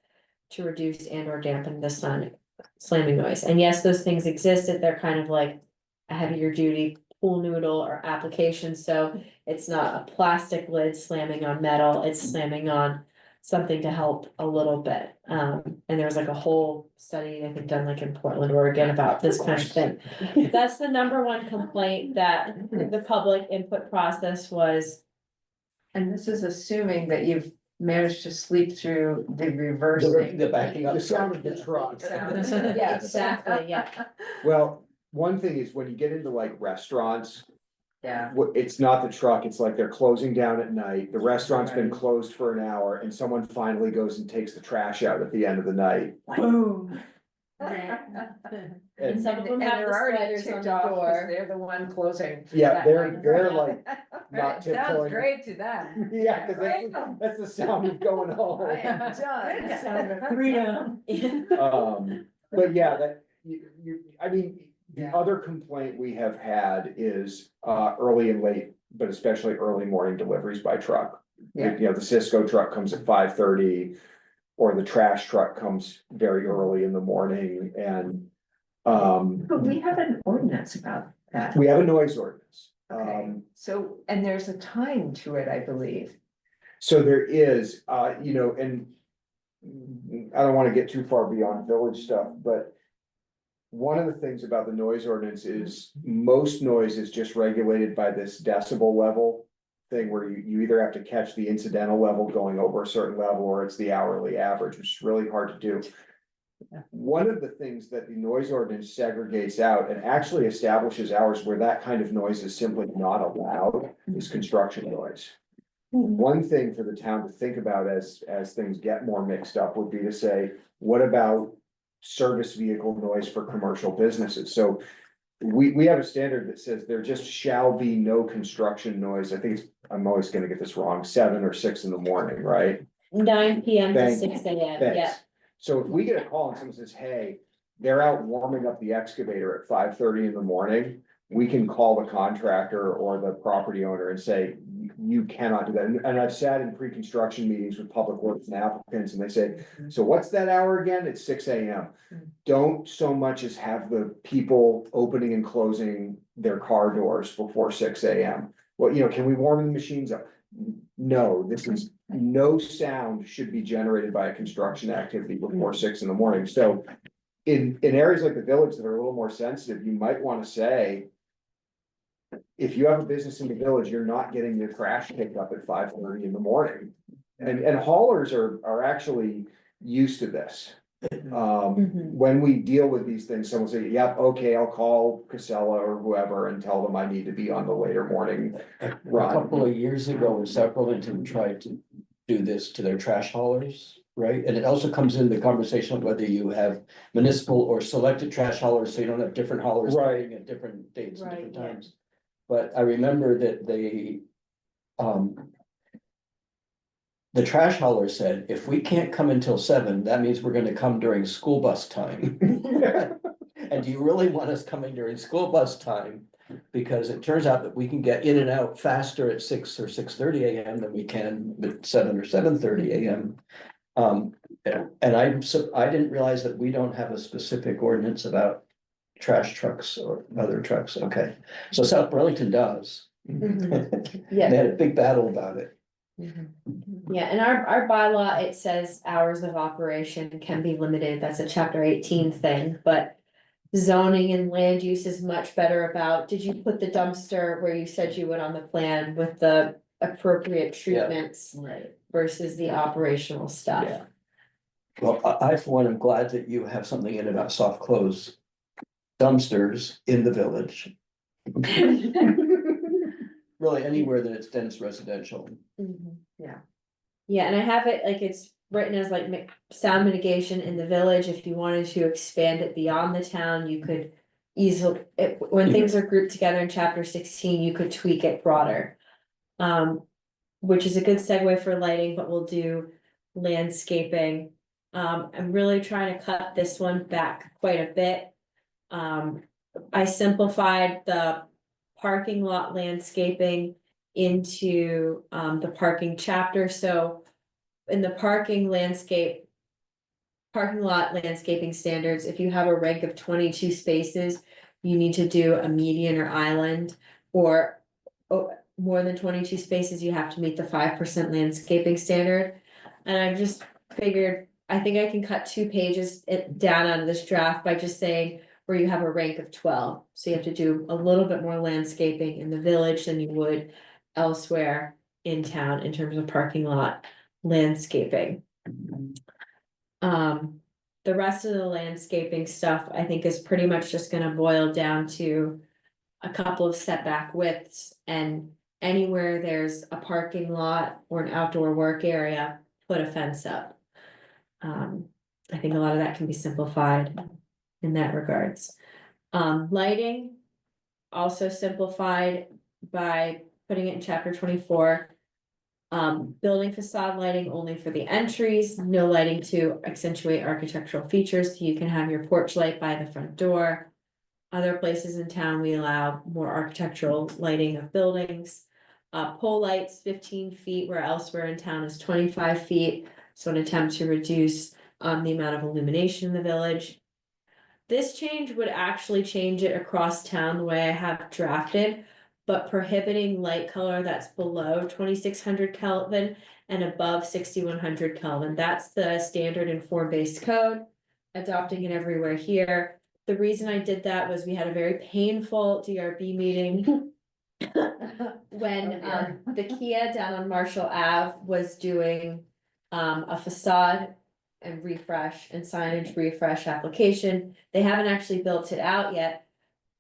To reduce and or dampen the slamming noise, and yes, those things existed, they're kind of like. A heavier duty pool noodle or application, so it's not a plastic lid slamming on metal, it's slamming on something to help a little bit. And there was like a whole study, I think, done like in Portland, Oregon about this kind of thing. That's the number one complaint that the public input process was. And this is assuming that you've managed to sleep through the reversing. The backing up. The sound of the truck. Yeah, exactly, yeah. Well, one thing is when you get into like restaurants, Yeah. it's not the truck, it's like they're closing down at night, the restaurant's been closed for an hour, and someone finally goes and takes the trash out at the end of the night. Boom. And some of them And have they're the already sliders on ticked the off 'cause door. they're the one closing. Yeah, that they're, night. they're like, not It sounds tiptoeing. great to them. Yeah, cause that's the sound of going home. I am done. Sound of freedom. But yeah, that, I mean, the other complaint we have had is, early and late, but especially early morning deliveries by truck. Yeah. You know, the Cisco truck comes at 5:30, or the trash truck comes very early in the morning, and, But we have an ordinance about that. we have a noise ordinance. Okay, so, and there's a time to it, I believe. So there is, you know, and I don't wanna get too far beyond village stuff, but one of the things about the noise ordinance is most noise is just regulated by this decibel level thing where you either have to catch the incidental level going over a certain level, or it's the hourly average, which is really hard to do. One of the things that the noise ordinance segregates out and actually establishes hours where that kind of noise is simply not allowed is construction noise. One thing for the town to think about as things get more mixed up would be to say, what about service vehicle noise for commercial businesses? So we have a standard that says there just shall be no construction noise. I think it's, I'm always gonna get this wrong, 7 or 6 in the morning, right? 9 PM to Thank- 6 AM, Thanks. yeah. So if we get a call and someone says, hey, they're out warming up the excavator at 5:30 in the morning, we can call the contractor or the property owner and say, you cannot do that. And I've sat in pre-construction meetings with public works and applicants, and they say, so what's that hour again? It's 6 AM. Don't so much as have the people opening and closing their car doors before 6 AM. Well, you know, can we warm the machines up? No, this is, no sound should be generated by a construction activity before 6 in the morning. So in areas like the village that are a little more sensitive, you might wanna say, if you have a business in the village, you're not getting your trash picked up at 5:30 in the morning. And haulers are actually used to this. When we deal with these things, someone will say, yep, okay, I'll call Casella or whoever and tell them I need to be on the later morning. A couple of years ago, Sacramento tried to do this to their trash haulers, right? And it also comes in the conversation of whether you have municipal or selected trash haulers, so you don't have different haulers Right. starting at different dates and Right, different yeah. times. But I remember that the trash hauler said, if we can't come until 7, that means we're gonna come during school bus time. And do you really want us coming during school bus time? Because it turns out that we can get in and out faster at 6 or 6:30 AM than we can at 7 or 7:30 AM. And I didn't realize that we don't have a specific ordinance about trash trucks or other trucks. Okay, so South Burlington does. Yeah. They had a big battle about it. Yeah, and our bylaw, it says hours of operation can be limited, that's a chapter 18 thing, but. Zoning and land use is much better about, did you put the dumpster where you said you would on the plan with the appropriate treatments? Right. Versus the operational stuff. Yeah. Well, I for one am glad that you have something in about soft close dumpsters in the village. Really anywhere that it's dense residential. Yeah. Yeah, and I have it, like, it's written as like sound mitigation in the village, if you wanted to expand it beyond the town, you could. Easily, when things are grouped together in chapter 16, you could tweak it broader. Which is a good segue for lighting, but we'll do landscaping. I'm really trying to cut this one back quite a bit. I simplified the parking lot landscaping into the parking chapter, so. In the parking lot landscaping standards, if you have a rank of 22 spaces, you need to do a median or island, or more than 22 spaces, you have to meet the 5% landscaping standard. And I've just figured, I think I can cut 2 pages down out of this draft by just saying where you have a rank of 12. So you have to do a little bit more landscaping in the village than you would elsewhere in town in terms of parking lot landscaping. The rest of the landscaping stuff, I think, is pretty much just gonna boil down to a couple of setback widths, and anywhere there's a parking lot or an outdoor work area, put a fence up. I think a lot of that can be simplified in that regards. Lighting, also simplified by putting it in chapter 24. Building facade lighting only for the entries, no lighting to accentuate architectural features, so you can have your porch light by the front door. Other places in town, we allow more architectural lighting of buildings. Pole lights 15 feet, where elsewhere in town is 25 feet, so an attempt to reduce the amount of illumination in the village. This change would actually change it across town the way I have drafted, but prohibiting light color that's below 2600 Kelvin and above 6100 Kelvin. That's the standard in form-based code, adopting it everywhere here. The reason I did that was we had a very painful DRB meeting when the Kia down on Marshall Ave was doing a facade and refresh and signage refresh application. They haven't actually built it out yet.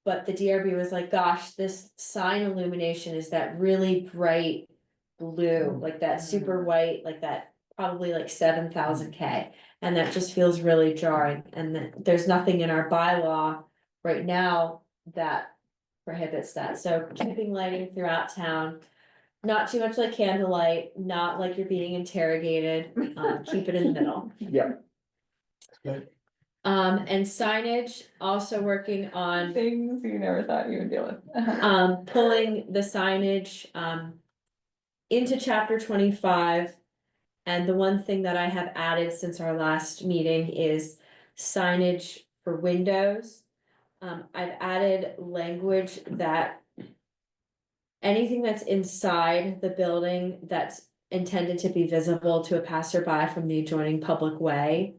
But the DRB was like, gosh, this sign illumination is that really bright blue, like that super white, like that probably like 7,000 K. And that just feels really jarring. And there's nothing in our bylaw right now that prohibits that. So keeping lighting throughout town, not too much like candlelight, not like you're being interrogated, keep it in the middle. Yeah. And signage, also working on Things you never thought you would deal with. pulling the signage into chapter 25. And the one thing that I have added since our last meeting is signage for windows. I've added language that anything that's inside the building that's intended to be visible to a passerby from the adjoining public way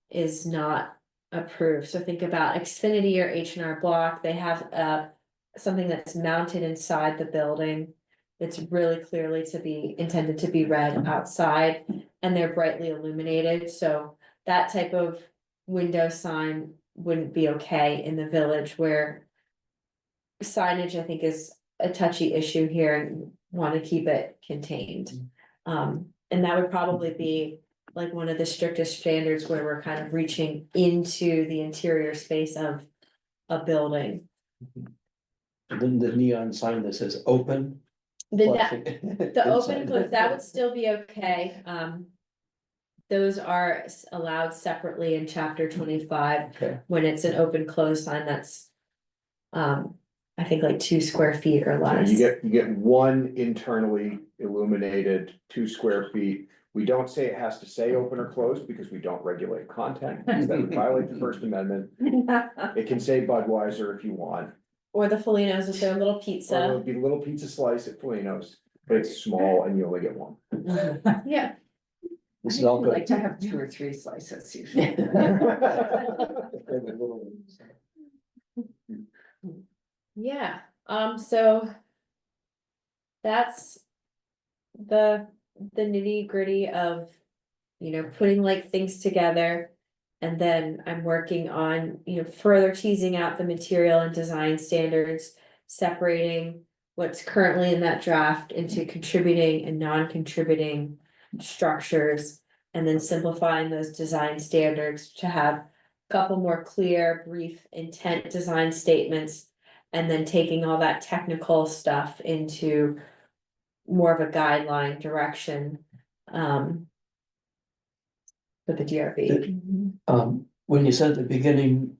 is not approved. So think about Xfinity or H&R Block, they have something that's mounted inside the building. It's really clearly to be intended to be read outside, and they're brightly illuminated, so that type of window sign wouldn't be okay in the village, where signage, I think, is a touchy issue here and want to keep it contained. And that would probably be like one of the strictest standards where we're kind of reaching into the interior space of a building. Then the neon sign that says open. The open, close, that would still be okay. Those are allowed separately in chapter 25. Okay. When it's an open close sign, that's I think like 2 square feet or So less. you get one internally illuminated 2 square feet. We don't say it has to say open or closed because we don't regulate content, because that would violate the First Amendment. It can say Budweiser if you want, Or the Felinos with their little or pizza. it'll be a little pizza slice at Felino's, but it's small and you only get one. Yeah. This is all I good. like to have 2 or 3 slices usually. Yeah, so that's the nitty gritty of, you know, putting like things together. And then I'm working on, you know, further teasing out the material and design standards, separating what's currently in that draft into contributing and non-contributing structures, and then simplifying those design standards to have a couple more clear, brief intent design statements, and then taking all that technical stuff into more of a guideline direction with the DRB. When you said at the beginning,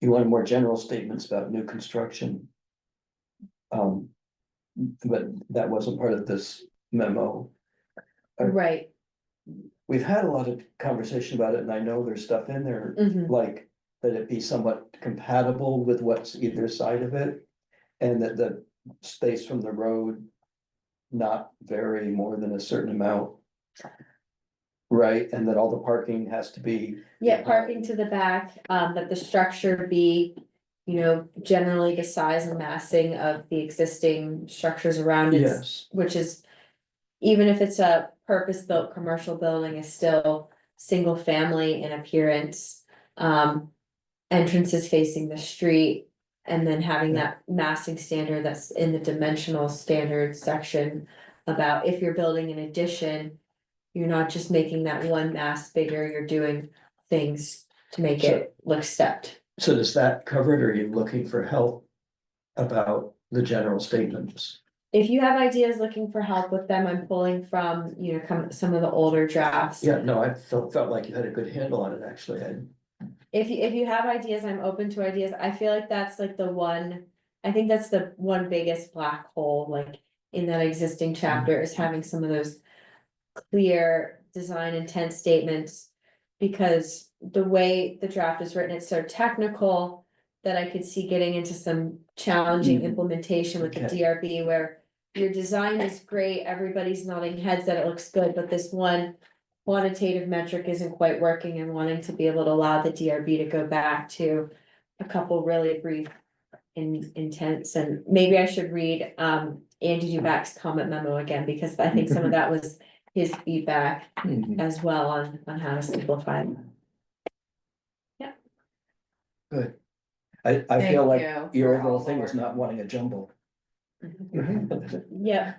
you wanted more general statements about new construction. But that wasn't part of this memo. Right. We've had a lot of conversation about it, and I know there's stuff in there, Mhm. like that it be somewhat compatible with what's either side of it. And that the space from the road not vary more than a certain amount. Right, and that all the parking has to be. Yeah, parking to the back, that the structure be, you know, generally the size and massing of the existing structures around it. Yes, Which is, even if it's a purpose-built commercial building, is still single family in appearance. Entrances facing the street, and then having that massing standard that's in the dimensional standards section. About if you're building an addition, you're not just making that one mass bigger, you're doing things to make it look stepped. so does that cover it, or are you looking for help about the general statements? If you have ideas looking for help with them, I'm pulling from, you know, some of the older drafts. Yeah, no, I felt like you had a good handle on it, actually, If you have ideas, I'm open to ideas. I feel like that's like the one, I think that's the one biggest black hole, like in that existing chapter, is having some of those clear design intent statements. Because the way the draft is written, it's so technical that I could see getting into some challenging Mhm. implementation with the Okay. DRB, where your design is great, everybody's nodding heads that it looks good, but this one quantitative metric isn't quite working, and wanting to be able to allow the DRB to go back to a couple really brief intents. And maybe I should read Andy Dubak's comment memo again, because I think some of that was his feedback Mhm. as well on how to simplify it. Good. I Thank feel like you your for overall all the thing was work. not wanting a jumble. Yeah,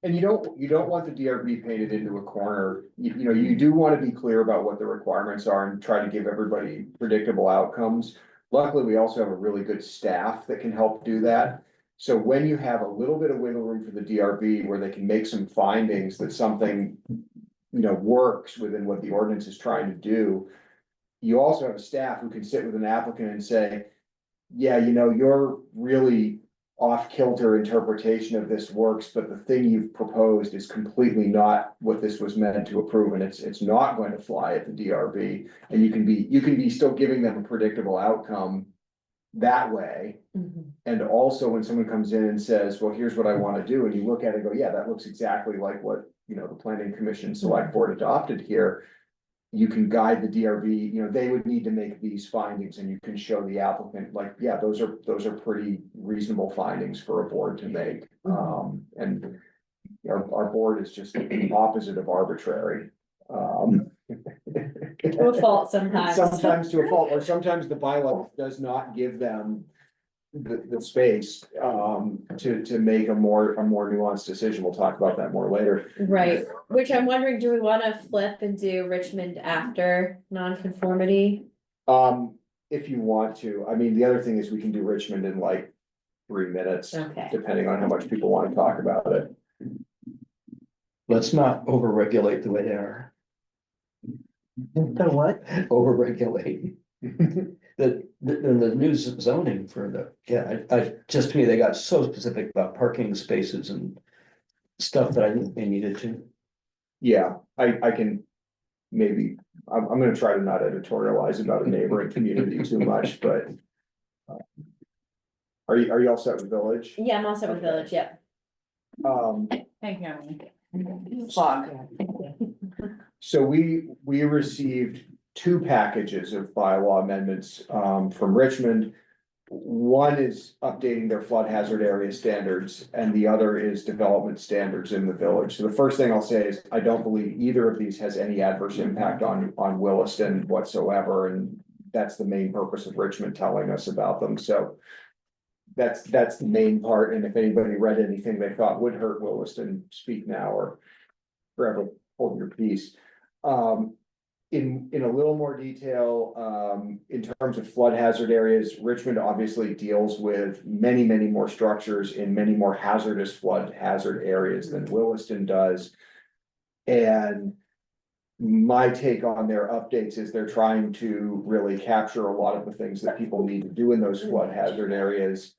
And you don't want the DRB painted into a corner. You know, you do want to be clear about what the requirements are and try to give everybody predictable outcomes. Luckily, we also have a really good staff that can help do that. So when you have a little bit of wiggle room for the DRB where they can make some findings that something, you know, works within what the ordinance is trying to do. You also have a staff who can sit with an applicant and say, yeah, you know, you're really off kilter interpretation of this works, but the thing you've proposed is completely not what this was meant to approve, and it's not going to fly at the DRB. And you can be still giving them a predictable outcome that way. mhm, And also when someone comes in and says, well, here's what I want to do, and you look at it and go, yeah, that looks exactly like what, you know, the planning commission select board adopted here. You can guide the DRB, you know, they would need to make these findings, and you can show the applicant, like, yeah, those are pretty reasonable findings for a board to make. And our board is just the opposite of arbitrary. to a fault sometimes. Sometimes to a fault, or sometimes the bylaw does not give them the space to make a more nuanced decision. We'll talk about that more later. Right, which I'm wondering, do we wanna flip and do Richmond after nonconformity? If you want to, I mean, the other thing is we can do Richmond in like 3 minutes, Okay. depending on how much people want to talk about it. Let's not overregulate the way they are. The what? Overregulate. The new zoning for the, yeah, I just to me, they got so specific about parking spaces and stuff that I think they needed to. Yeah, I can maybe, I'm gonna try to not editorialize about a neighboring community too much, but. Are you all set with Village? Yeah, I'm also with Okay. Village, yeah. Thank you. So we received 2 packages of bylaw amendments from Richmond. One is updating their flood hazard area standards, and the other is development standards in the village. So the first thing I'll say is I don't believe either of these has any adverse impact on Williston whatsoever, and that's the main purpose of Richmond telling us about them. So that's the main part, and if anybody read anything they thought would hurt Williston, speak now or forever hold your peace. In a little more detail, in terms of flood hazard areas, Richmond obviously deals with many more structures in many more hazardous flood hazard areas than Williston does. And my take on their updates is they're trying to really capture a lot of the things that people need to do in those flood hazard areas,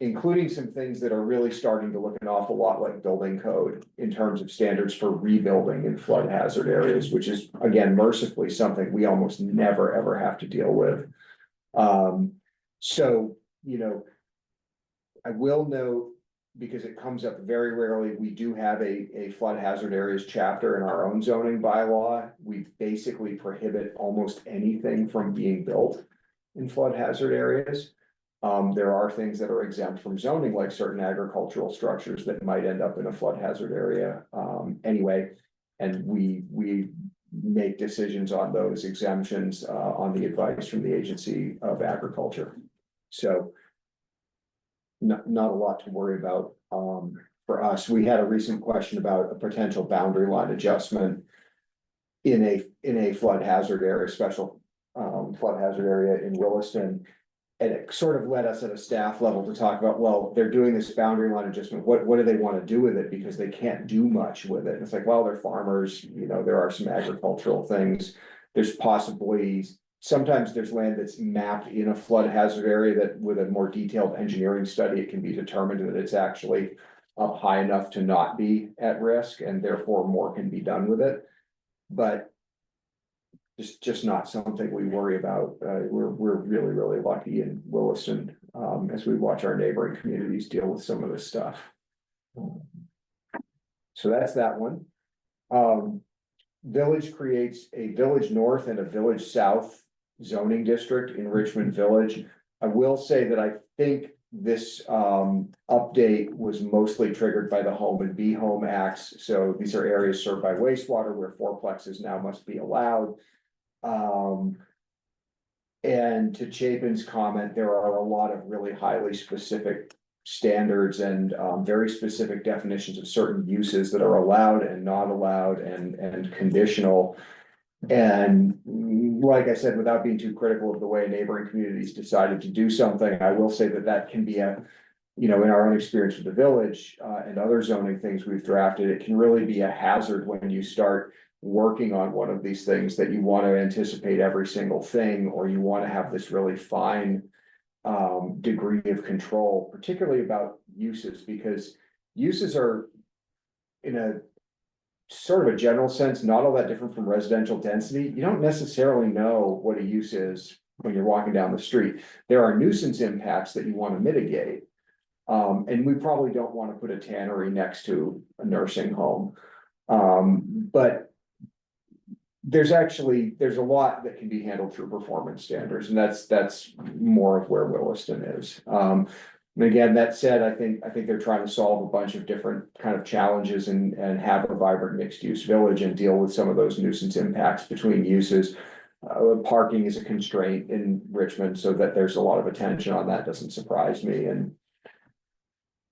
including some things that are really starting to look an awful lot like building code in terms of standards for rebuilding in flood hazard areas, which is, again, mercifully something we almost never, ever have to deal with. So, you know, I will note because it comes up very rarely, we do have a flood hazard areas chapter in our own zoning bylaw. We basically prohibit almost anything from being built in flood hazard areas. There are things that are exempt from zoning, like certain agricultural structures that might end up in a flood hazard area, anyway. And we make decisions on those exemptions, on the advice from the Agency of Agriculture. So not a lot to worry about, for us. We had a recent question about a potential boundary line adjustment in a flood hazard area, special, flood hazard area in Williston. And it sort of led us at a staff level to talk about, well, they're doing this boundary line adjustment, what do they want to do with it? Because they can't do much with it. And it's like, well, they're farmers, you know, there are some agricultural things. There's possibly, sometimes there's land that's mapped in a flood hazard area that with a more detailed engineering study, it can be determined that it's actually up high enough to not be at risk, and therefore more can be done with it. But just not something we worry about. We're really lucky in Williston, as we watch our neighboring communities deal with some of this stuff. So that's that one. Village creates a village north and a village south zoning district in Richmond Village. I will say that I think this update was mostly triggered by the Home and Be Home Acts. So these are areas served by wastewater where fourplexes now must be allowed. And to Chapin's comment, there are a lot of really highly specific standards and very specific definitions of certain uses that are allowed and not allowed and conditional. And like I said, without being too critical of the way neighboring communities decided to do something, I will say that that can be you know, in our own experience with the village and other zoning things we've drafted, it can really be a hazard when you start working on one of these things that you want to anticipate every single thing, or you want to have this really fine degree of control, particularly about uses, because uses are, in a sort of a general sense, not all that different from residential density. You don't necessarily know what a use is when you're walking down the street. There are nuisance impacts that you want to mitigate. And we probably don't want to put a tannery next to a nursing home. But there's a lot that can be handled through performance standards, and that's more of where Williston is. And again, that said, I think they're trying to solve a bunch of different kind of challenges and have a vibrant mixed use village and deal with some of those nuisance impacts between uses. Parking is a constraint in Richmond, so that there's a lot of attention on that. Doesn't surprise me, and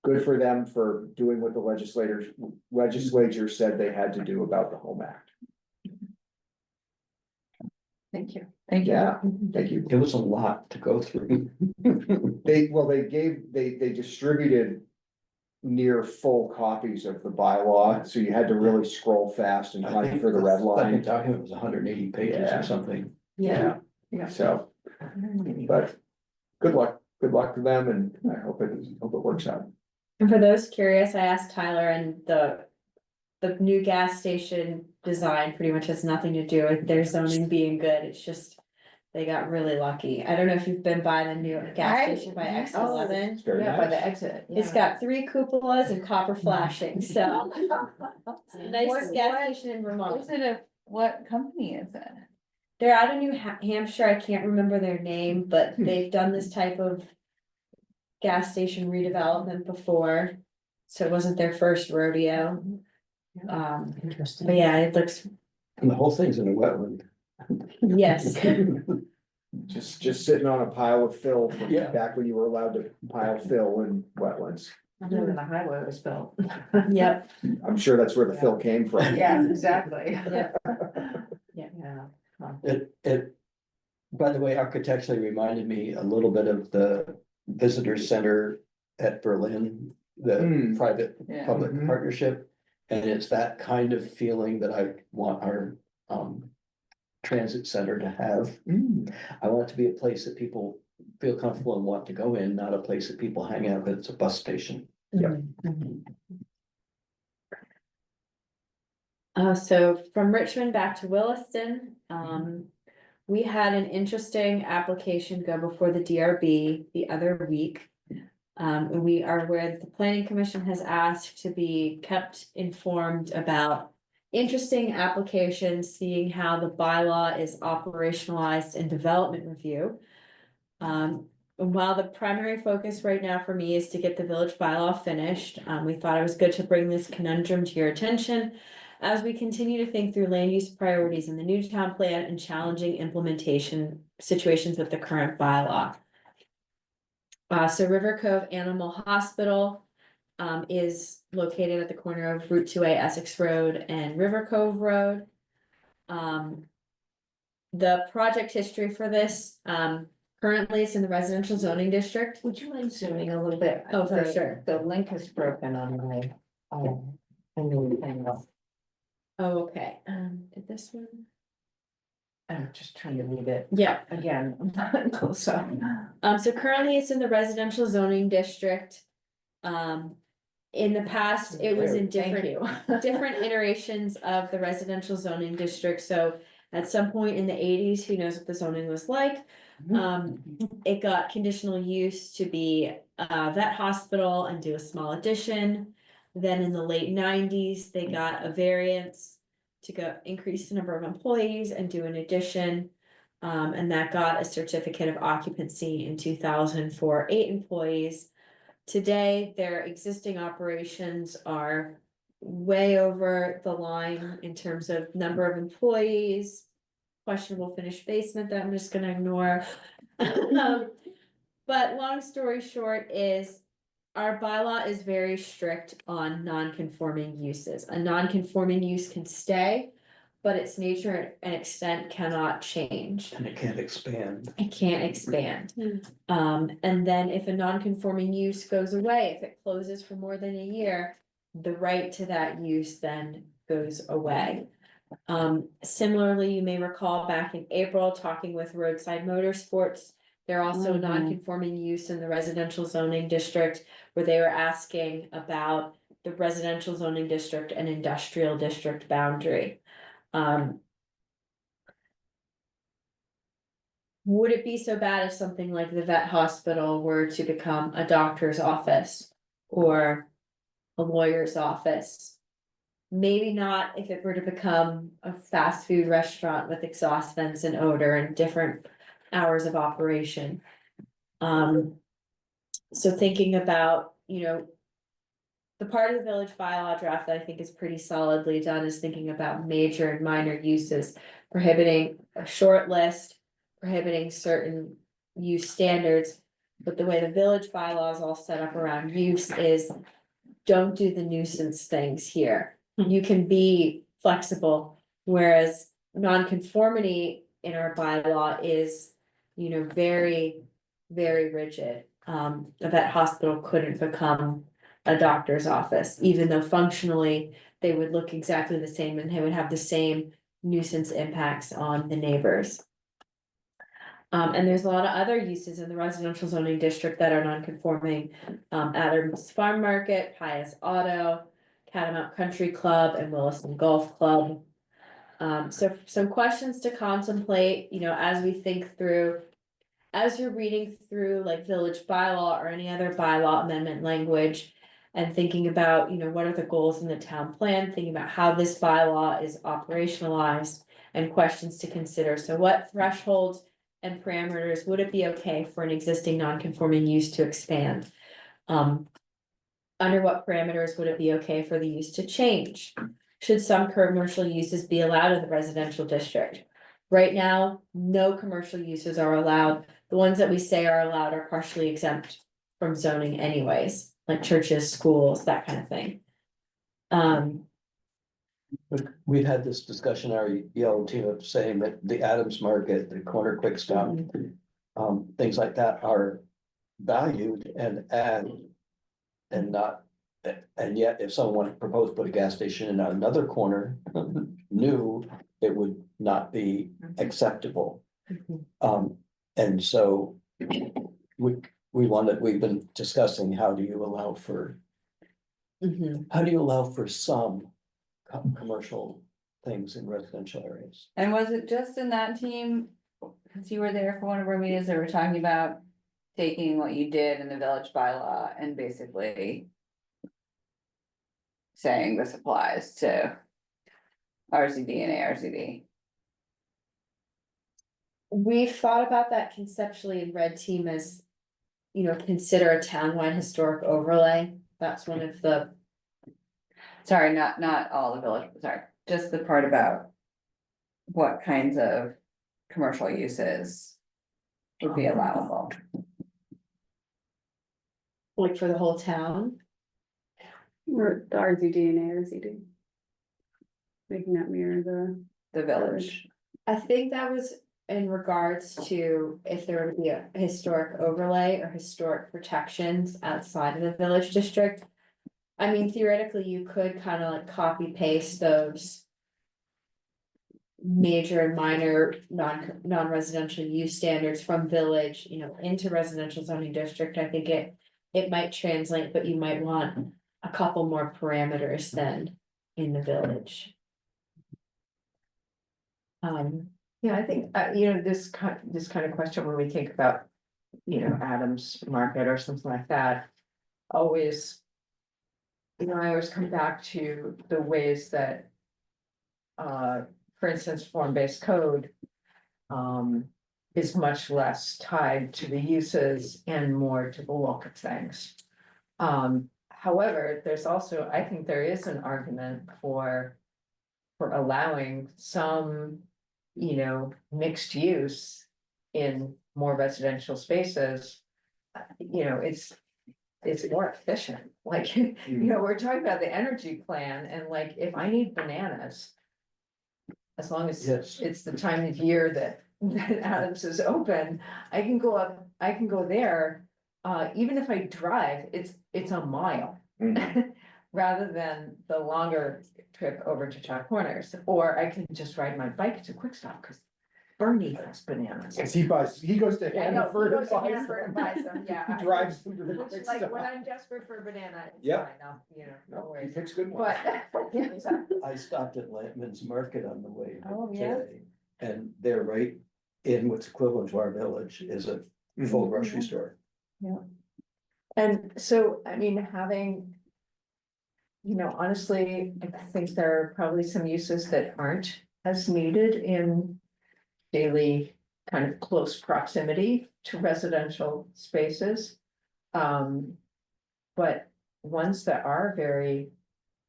good for them for doing what the legislature said they had to do about the Home Act. Thank you. Thank you. Yeah, thank you. It was a lot to go through. They distributed near full copies of the bylaw, so you had to really scroll fast and I hunt think for the red the line. document was 180 pages Yeah. or something. Yeah. So, but good luck to them, and I hope it works out. And for those curious, I asked Tyler, and the new gas station design pretty much has nothing to do with their zoning being good. It's just they got really lucky. I don't know if you've been by the new gas station by X11. It's very Yeah, by the nice. exit. It's yeah. got 3 cupolas and copper flashing, so. It's the nicest gas station in Vermont. What company is it? They're out of New Hampshire. I can't remember their name, but they've done this type of gas station redevelopment before. So it wasn't their first rodeo. Interesting. But yeah, it looks, And the whole thing's in a wetland. yes. Just sitting on a pile of fill from Yeah. back when you were allowed to pile fill in wetlands. And then the highway was built. Yep. I'm sure that's where the fill came from. Yeah, exactly. Yep. Yeah. It, by the way, architecturally reminded me a little bit of the visitor center at Berlin, the Hmm. private Yeah. public Mhm. partnership. And it's that kind of feeling that I want our transit center to have. I want it to be a place that people feel comfortable and want to go in, not a place that people hang out, but it's a bus station. So from Richmond back to Williston, we had an interesting application go before the DRB the other week. And we are aware that the planning commission has asked to be kept informed about interesting applications, seeing how the bylaw is operationalized in development review. And while the primary focus right now for me is to get the village bylaw finished, we thought it was good to bring this conundrum to your attention as we continue to think through land use priorities in the new town plan and challenging implementation situations with the current bylaw. So River Cove Animal Hospital is located at the corner of Route 2A Essex Road and River Cove Road. The project history for this, currently it's in the residential zoning district. Would you mind zooming a little bit? Oh, for The- sure. The link is broken on my, new thing. Oh, okay, did this one? I'm just trying to read it Yeah, again. I'm not close up. so currently it's in the residential zoning district. In the past, it was in Thank different you. different iterations of the residential zoning district, so at some point in the eighties, who knows what the zoning was like? It got conditional use to be a vet hospital and do a small addition. Then in the late nineties, they got a variance to go increase the number of employees and do an addition. And that got a certificate of occupancy in 2000 for 8 employees. Today, their existing operations are way over the line in terms of number of employees. Questionable finished basement that I'm just gonna ignore. But long story short is, our bylaw is very strict on non-conforming uses. A non-conforming use can stay, but its nature and extent cannot change. And it can't expand. It can't expand. Hmm. And then if a non-conforming use goes away, if it closes for more than a year, the right to that use then goes away. Similarly, you may recall back in April, talking with Roadside Motorsports, they're also Mhm. non-conforming use in the residential zoning district, where they were asking about the residential zoning district and industrial district boundary. Would it be so bad if something like the vet hospital were to become a doctor's office or a lawyer's office? Maybe not if it were to become a fast food restaurant with exhaust vents and odor and different hours of operation. So thinking about, the part of the village bylaw draft that I think is pretty solidly done is thinking about major and minor uses, prohibiting a short list, prohibiting certain use standards. But the way the village bylaw is all set up around use is, don't do the nuisance things here. You can be flexible, whereas nonconformity in our bylaw is, very, very rigid. A vet hospital couldn't become a doctor's office, even though functionally they would look exactly the same and they would have the same nuisance impacts on the neighbors. And there's a lot of other uses in the residential zoning district that are non-conforming. Adams Farm Market, Pius Auto, Catamount Country Club, and Williston Golf Club. So some questions to contemplate, as we think through. As you're reading through like village bylaw or any other bylaw amendment language. And thinking about, what are the goals in the town plan, thinking about how this bylaw is operationalized and questions to consider. So what thresholds and parameters would it be okay for an existing non-conforming use to expand? Under what parameters would it be okay for the use to change? Should some commercial uses be allowed in the residential district? Right now, no commercial uses are allowed. The ones that we say are allowed are partially exempt from zoning anyways, like churches, schools, that kind of thing. We've had this discussion, our yellow team of saying that the Adams Market, the corner quick stop, things like that are valued and not, and yet if someone proposed to put a gas station in another corner, new, it would not be acceptable. And so we've been discussing, how do you allow for some commercial things in residential areas? And was it just in that team? Cause you were there for one of our meetings that were talking about taking what you did in the village bylaw and basically saying this applies to RCD and ARCD. We've thought about that conceptually in Red Team as, you know, consider a townwide historic overlay. That's one of the, Sorry, not all the village, sorry, just the part about what kinds of commercial uses would be allowable. like for the whole town. Or the RZD and ARZD. Making that mirror The village. I think that was in regards to if there would be a historic overlay or historic protections outside of the village district. I mean, theoretically, you could kind of like copy paste those. Major and minor non-residential use standards from village, you know, into residential zoning district. I think it might translate, but you might want a couple more parameters than in the village. Yeah, I think, you know, this kind of question, when we think about, you know, Adams Market or something like that, always. You know, I always come back to the ways that, for instance, form-based code. Is much less tied to the uses and more to the look of things. However, there's also, I think there is an argument for allowing some, you know, mixed use in more residential spaces. You know, it's more efficient, like, you know, we're talking about the energy plan, and like, if I need bananas. As long as Yes. it's the time of year that Adams is open, I can go there. Even if I drive, it's a mile. Rather than the longer trip over to Chalk Corners, or I can just ride my bike to Quick Stop, because Bernie has bananas. Cause he goes to I know, he Hannaford goes to and buys Hannaford and buys them, yeah. He drives them to the Which, Quick like, Stop. when I'm desperate for a banana, it's Yep. fine, you know, no No, he worries. picks good ones. But, yeah, exactly. I stopped at Lampman's Market on the way Oh, yeah? today, and they're right in what's equivalent to our village is a full grocery Mhm. store. And so, I mean, having. You know, honestly, I think there are probably some uses that aren't as needed in daily kind of close proximity to residential spaces. But ones that are very,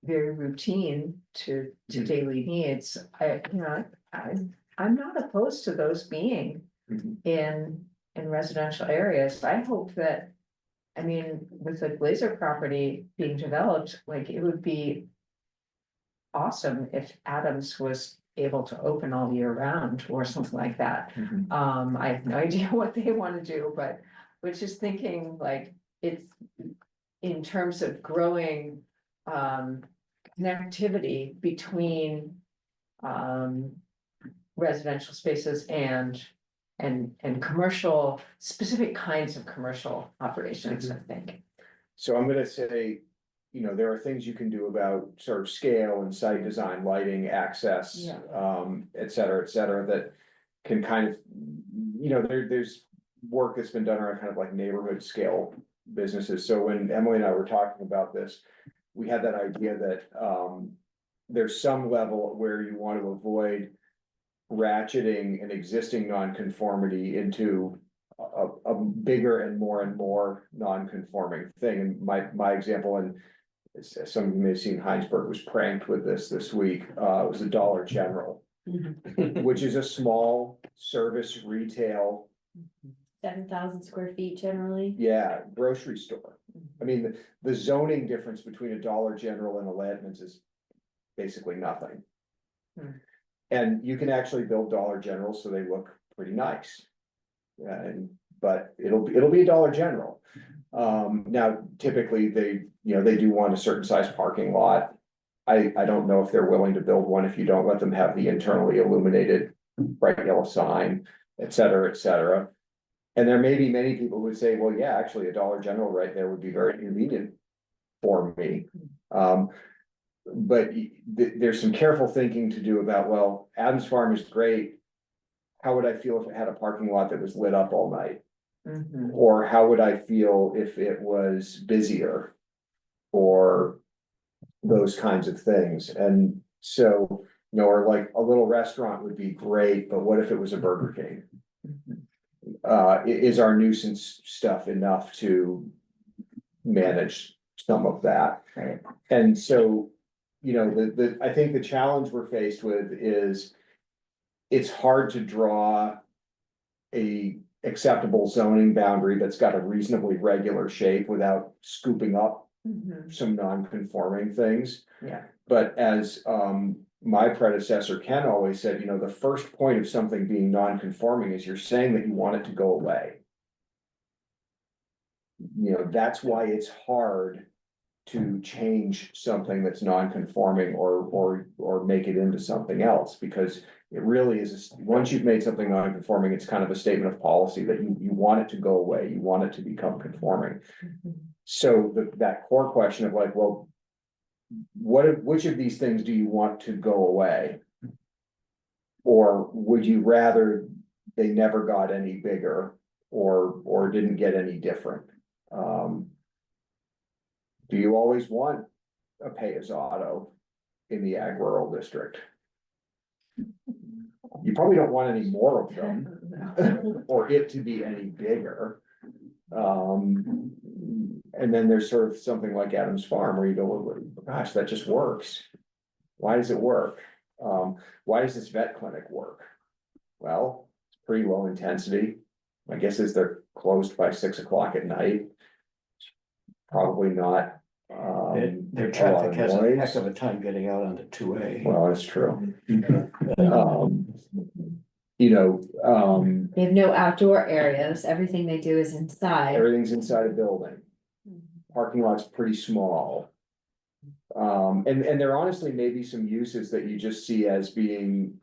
very routine to daily needs, I'm not opposed to those being Mhm. in residential areas. I hope that. I mean, with the Glazer property being developed, like, it would be. Awesome if Adams was able to open all year round or something like that. Mhm. I have no idea what they wanna do, but was just thinking, like, it's. In terms of growing, connectivity between, residential spaces and commercial, specific kinds of commercial operations, I think. So I'm gonna say, you know, there are things you can do about sort of scale and site design, lighting, access, Yeah. et cetera, that can kind of, you know, there's work that's been done around kind of like neighborhood scale businesses. So when Emily and I were talking about this, we had that idea that, there's some level where you want to avoid ratcheting an existing nonconformity into a bigger and more non-conforming thing. And my example, and some of you may have seen, Heinsberg was pranked with this week, it was a Dollar General, which is a small service retail, 7,000 square feet generally. yeah, grocery store. I mean, the zoning difference between a Dollar General and a Lampman's is basically nothing. And you can actually build Dollar Generals so they look pretty nice. But it'll be a Dollar General. Now typically they do want a certain size parking lot. I don't know if they're willing to build one if you don't let them have the internally illuminated bright yellow sign, et cetera. And there may be many people who would say, well, yeah, actually a Dollar General right there would be very convenient for me. But there's some careful thinking to do about, well, Adams Farm is great. How would I feel if it had a parking lot that was lit up all night? Mhm. Or how would I feel if it was busier? Or those kinds of things, and so, or like a little restaurant would be great, but what if it was a Burger King? Is our nuisance stuff enough to manage some of that? Right. And so, I think the challenge we're faced with is it's hard to draw a acceptable zoning boundary that's got a reasonably regular shape without scooping up Mhm. some non-conforming things. Yeah. But as my predecessor Ken always said, the first point of something being non-conforming is you're saying that you want it to go away. That's why it's hard to change something that's non-conforming or make it into something else, because it really is, once you've made something non-conforming, it's kind of a statement of policy that you want it to go away, you want it to become conforming. Mhm. So that core question of like, well, which of these things do you want to go away? Or would you rather they never got any bigger or didn't get any different? Do you always want a pay-as-auto in the ag rural district? You probably don't want any more of them, or it to be any bigger. And then there's sort of something like Adams Farm where you go, well, gosh, that just works. Why does it work? Why does this vet clinic work? Well, it's pretty low intensity. My guess is they're closed by 6 o'clock at night. Probably not. Their a lot traffic of has a noise. heck of a time getting out onto 2A. Well, that's true. Mhm. They have no outdoor areas, everything they do is inside. Everything's inside a building. Parking lot's pretty small. And there honestly may be some uses that you just see as being,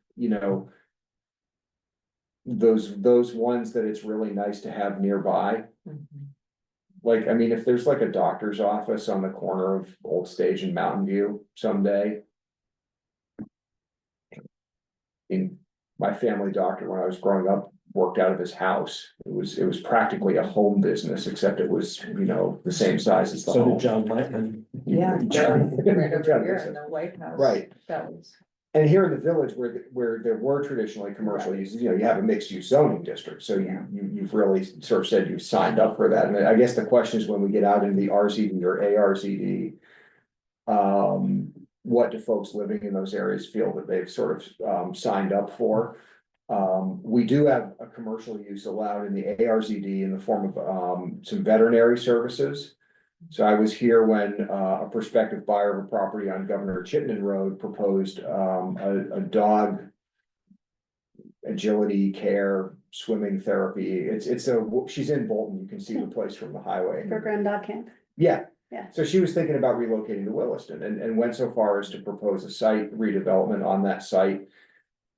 those ones that it's really nice to have nearby. Mhm. Like, I mean, if there's like a doctor's office on the corner of Old Stage and Mountain View someday. In my family doctor, when I was growing up, worked out of his house. It was practically a home business, except it was, the same size as the So home. did John Lightman. Yeah. John- Right over John here Lightman. in the White House. Right. That was. And here in the village where there were traditionally commercial uses, you have a mixed use zoning district, so you've really sort of said you signed up for that, and I guess the question is when we get out into the RZD or ARZD. What do folks living in those areas feel that they've sort of signed up for? We do have a commercial use allowed in the ARZD in the form of some veterinary services. So I was here when a prospective buyer of a property on Governor Chittenden Road proposed a dog agility care swimming therapy. She's in Bolton. You can see the place from the highway. For Grand Dog Camp. Yeah. Yeah. So she was thinking about relocating to Williston and went so far as to propose a site redevelopment on that site.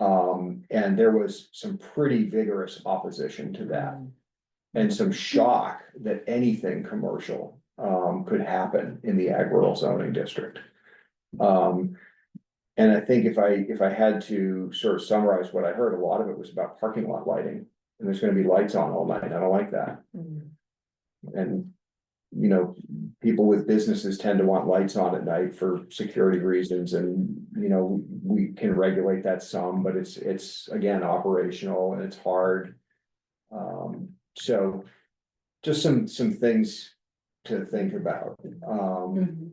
And there was some pretty vigorous opposition to that. And some shock that anything commercial could happen in the ag rural zoning district. And I think if I had to sort of summarize what I heard, a lot of it was about parking lot lighting. And there's gonna be lights on all night. I don't like that. Mhm. And, people with businesses tend to want lights on at night for security reasons and, we can regulate that some, but it's again, operational and it's hard. So just some things to think about. Mhm.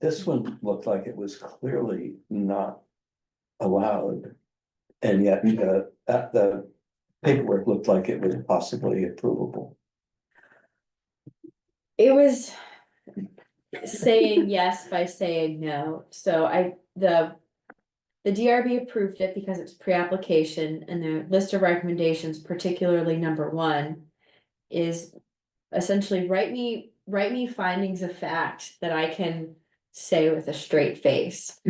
This one looked like it was clearly not allowed. And yet, the paperwork looked like it was possibly approvable. It was saying yes by saying no, so the DRB approved it because it's pre-application and the list of recommendations, particularly number 1. Is essentially write me findings of fact that I can say with a straight face.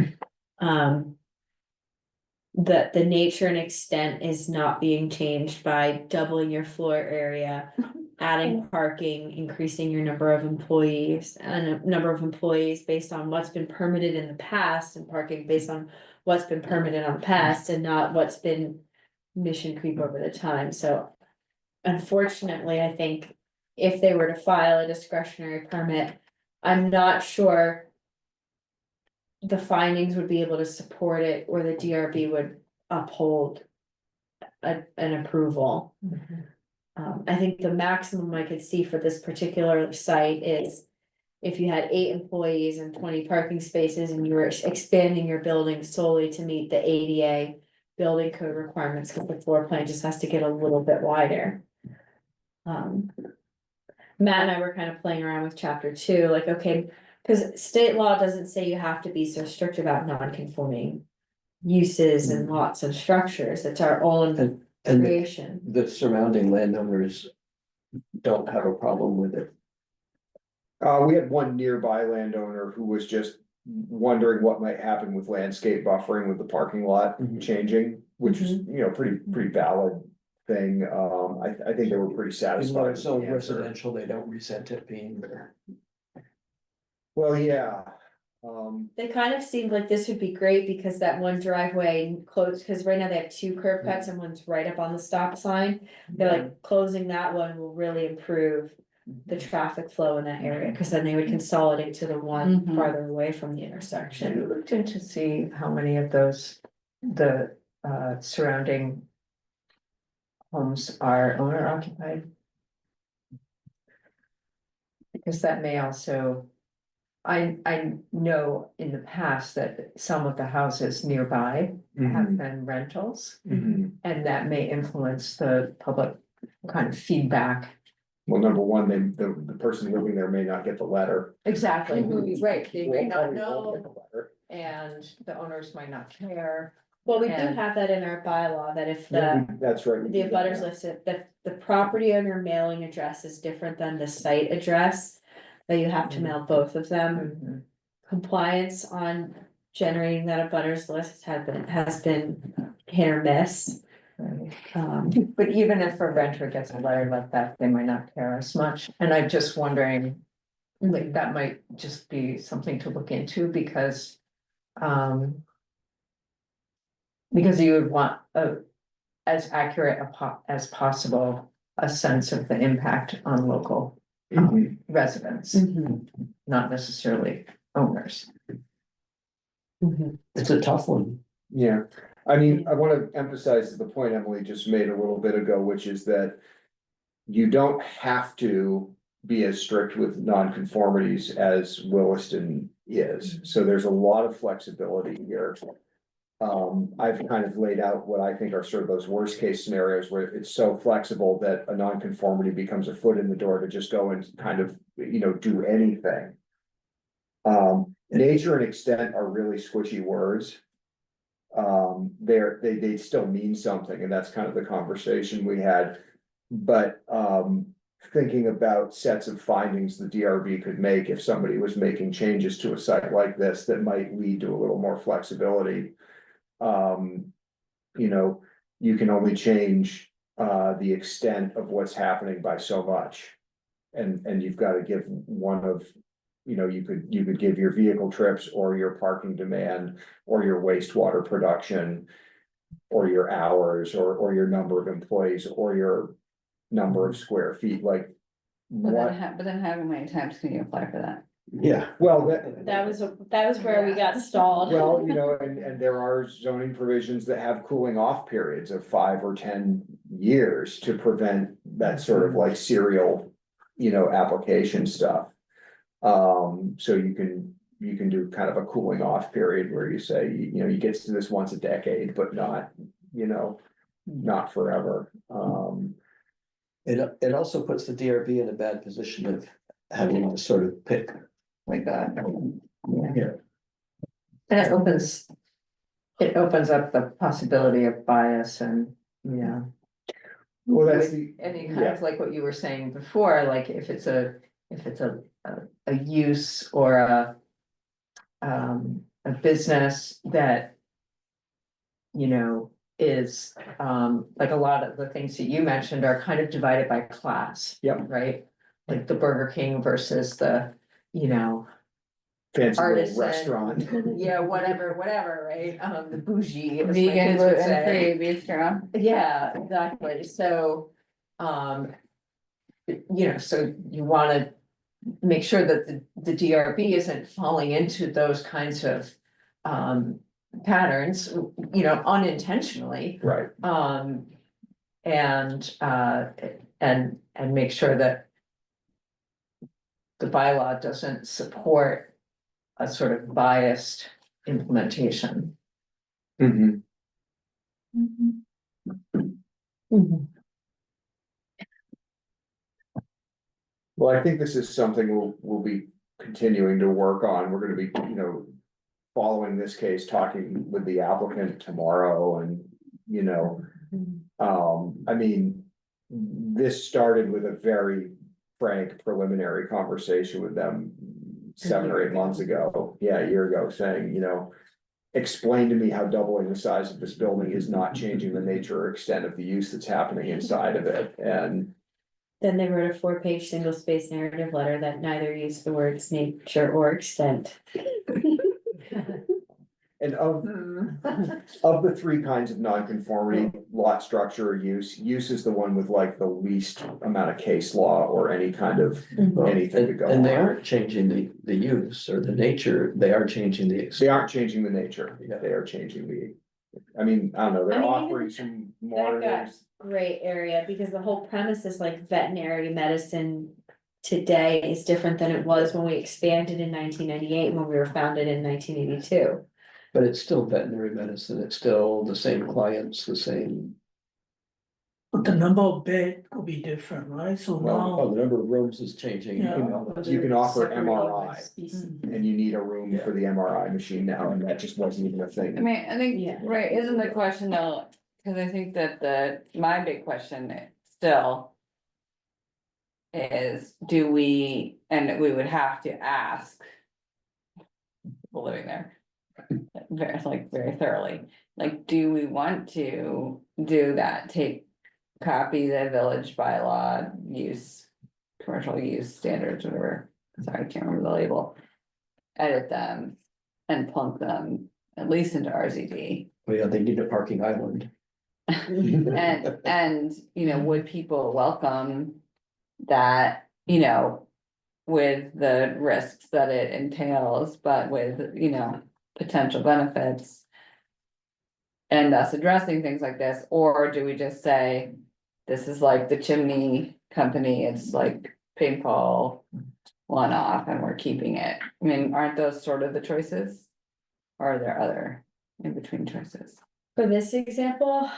That the nature and extent is not being changed by doubling your floor area, adding parking, increasing your number of employees, and a number of employees based on what's been permitted in the past, and parking based on what's been permitted on the past, and not what's been mission creep over the time, so. unfortunately, I think if they were to file a discretionary permit, I'm not sure the findings would be able to support it, or the DRB would uphold an approval. I think the maximum I could see for this particular site is if you had 8 employees and 20 parking spaces and you were expanding your building solely to meet the ADA building code requirements, because the floor plan just has to get a little bit wider. Matt and I were kind of playing around with chapter 2, like, okay, because state law doesn't say you have to be so strict about non-conforming uses and lots and structures. It's our own And creation. the surrounding landowners don't have a problem with it. We had one nearby landowner who was just wondering what might happen with landscape buffering with the parking lot Mhm. changing, which is, you know, pretty valid thing. I think they were pretty Even though satisfied. it's with so the answer. residential, they don't resent it being there. Well, yeah, They kind of seemed like this would be great because that one driveway closed, because right now they have 2 curb cuts and one's right up on the stop sign. They're like, closing that one will really improve the traffic flow in that area, because then they would consolidate to the one Mhm. farther away from the Have intersection. you looked in to see how many of those, the surrounding homes are owner occupied? Because that may also, I know in the past that some of the houses nearby have been rentals, mhm. and that may influence the public kind of feedback. Well, number one, the person living there may not get the letter. Exactly, right, they may not Probably won't get know, the letter. and the owners might not care. Well, we do And- have that in our bylaw, that if Yeah, the, that's right. we the do that abutters now. list, that the property owner mailing address is different than the site address, that you have to mail both of them. Mhm. Compliance on generating that abutters list has been hit or miss. Right. But even if a renter gets a letter like that, they might not care as much, and I'm just wondering. Like, that might just be something to look into, because. Because you would want as accurate as possible, a sense of the impact on local Mhm. residents, not necessarily owners. It's a tough one. Yeah, I mean, I wanna emphasize the point Emily just made a little bit ago, which is that. You don't have to be as strict with nonconformities as Williston is, so there's a lot of flexibility here. I've kind of laid out what I think are sort of those worst case scenarios where it's so flexible that a nonconformity becomes a foot in the door to just go and kind of, you know, do anything. Nature and extent are really squishy words. They still mean something, and that's kind of the conversation we had. But, thinking about sets of findings the DRB could make if somebody was making changes to a site like this that might lead to a little more flexibility. You know, you can only change, the extent of what's happening by so much. And you've got to give one of, you know, you could give your vehicle trips or your parking demand or your wastewater production. Or your hours or your number of employees or your number of square feet, like. What, But then how many times can you apply for that? Yeah. well, That was where we got stalled. well, you know, and there are zoning provisions that have cooling off periods of 5 or 10 years to prevent that sort of like serial, you know, application stuff. So you can do kind of a cooling off period where you say, you know, you get to this once a decade, but not, you know, not forever. It also puts the DRB in a bad position of having to sort of pick like that. Yeah. And it opens up the possibility of bias and, you know. Well, that's the, Any kind of like what you were saying before, like if it's a use or a business that. You know, is like a lot of the things that you mentioned are kind of divided by class. Yep. Right? Like the Burger King versus the, you know. fancy little Artisan. restaurant. Yeah, whatever, right? The bougie. as my Vegan, kids would gluten say. free bistro. Yeah, exactly, so, You know, so you wanna make sure that the DRB isn't falling into those kinds of patterns, you know, unintentionally. Right. And make sure that the bylaw doesn't support a sort of biased implementation. Mhm. Well, I think this is something we'll be continuing to work on. We're gonna be, you know, following this case, talking with the applicant tomorrow and, you know, I mean, this started with a very frank preliminary conversation with them 7 or 8 months ago. Yeah, a year ago, saying, you know, explain to me how doubling the size of this building is not changing the nature or extent of the use that's happening inside of it. And Then they wrote a 4-page single-space narrative letter that neither used the words nature or extent. And of the 3 kinds of nonconformity, lot structure or use is the one with like the least amount of case law or any kind of anything to go on. And they aren't changing the use or the nature, they are changing the. They aren't changing the nature, Yeah. they are changing the, I mean, I don't know, they're I mean, offering some more. That got gray area, because the whole premise is like veterinary medicine today is different than it was when we expanded in 1998, when we were founded in 1982. But it's still veterinary medicine, it's still the same clients, the same, But the number of bed could be different, right? So well, the now, number of rooms is changing. Yeah. You can offer Separated by MRI. species. And you need a room for the MRI machine now, and that just wasn't even a I thing. mean, I think, Yeah. right, isn't the question though, cause I think that my big question still. Is, do we, and we would have to ask. People living there. Very thoroughly, like, do we want to do that, copy the village bylaw use. Commercial use standards, whatever, sorry, I can't remember the label. Edit them and plunk them at least into RZD. well, yeah, they need a parking island. And, you know, would people welcome that, you know, with the risks that it entails, but with, you know, potential benefits? And thus addressing things like this, or do we just say, this is like the chimney company, it's like paintball one-off and we're keeping it? I mean, aren't those sort of the choices? Or are there other in-between choices? For this example,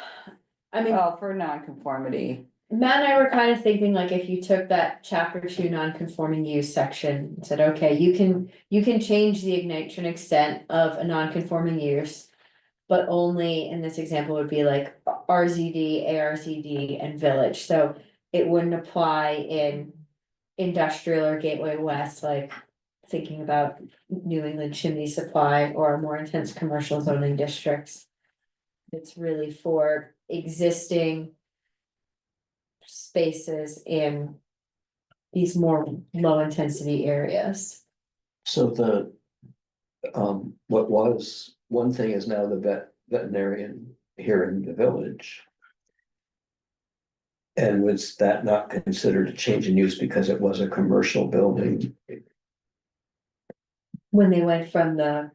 I mean, Well, for non-conformity, Matt and I were kind of thinking like if you took that chapter 2 non-conforming use section and said, okay, you can change the nature and extent of a non-conforming use. But only in this example would be like RZD, ARZD and village, so it wouldn't apply in industrial or Gateway West, like. Thinking about New England chimney supply or more intense commercial zoning districts. It's really for existing. Spaces in. These more low intensity areas. So what was, one thing is now the veterinarian here in the village. And was that not considered a change in use because it was a commercial building? When they went from the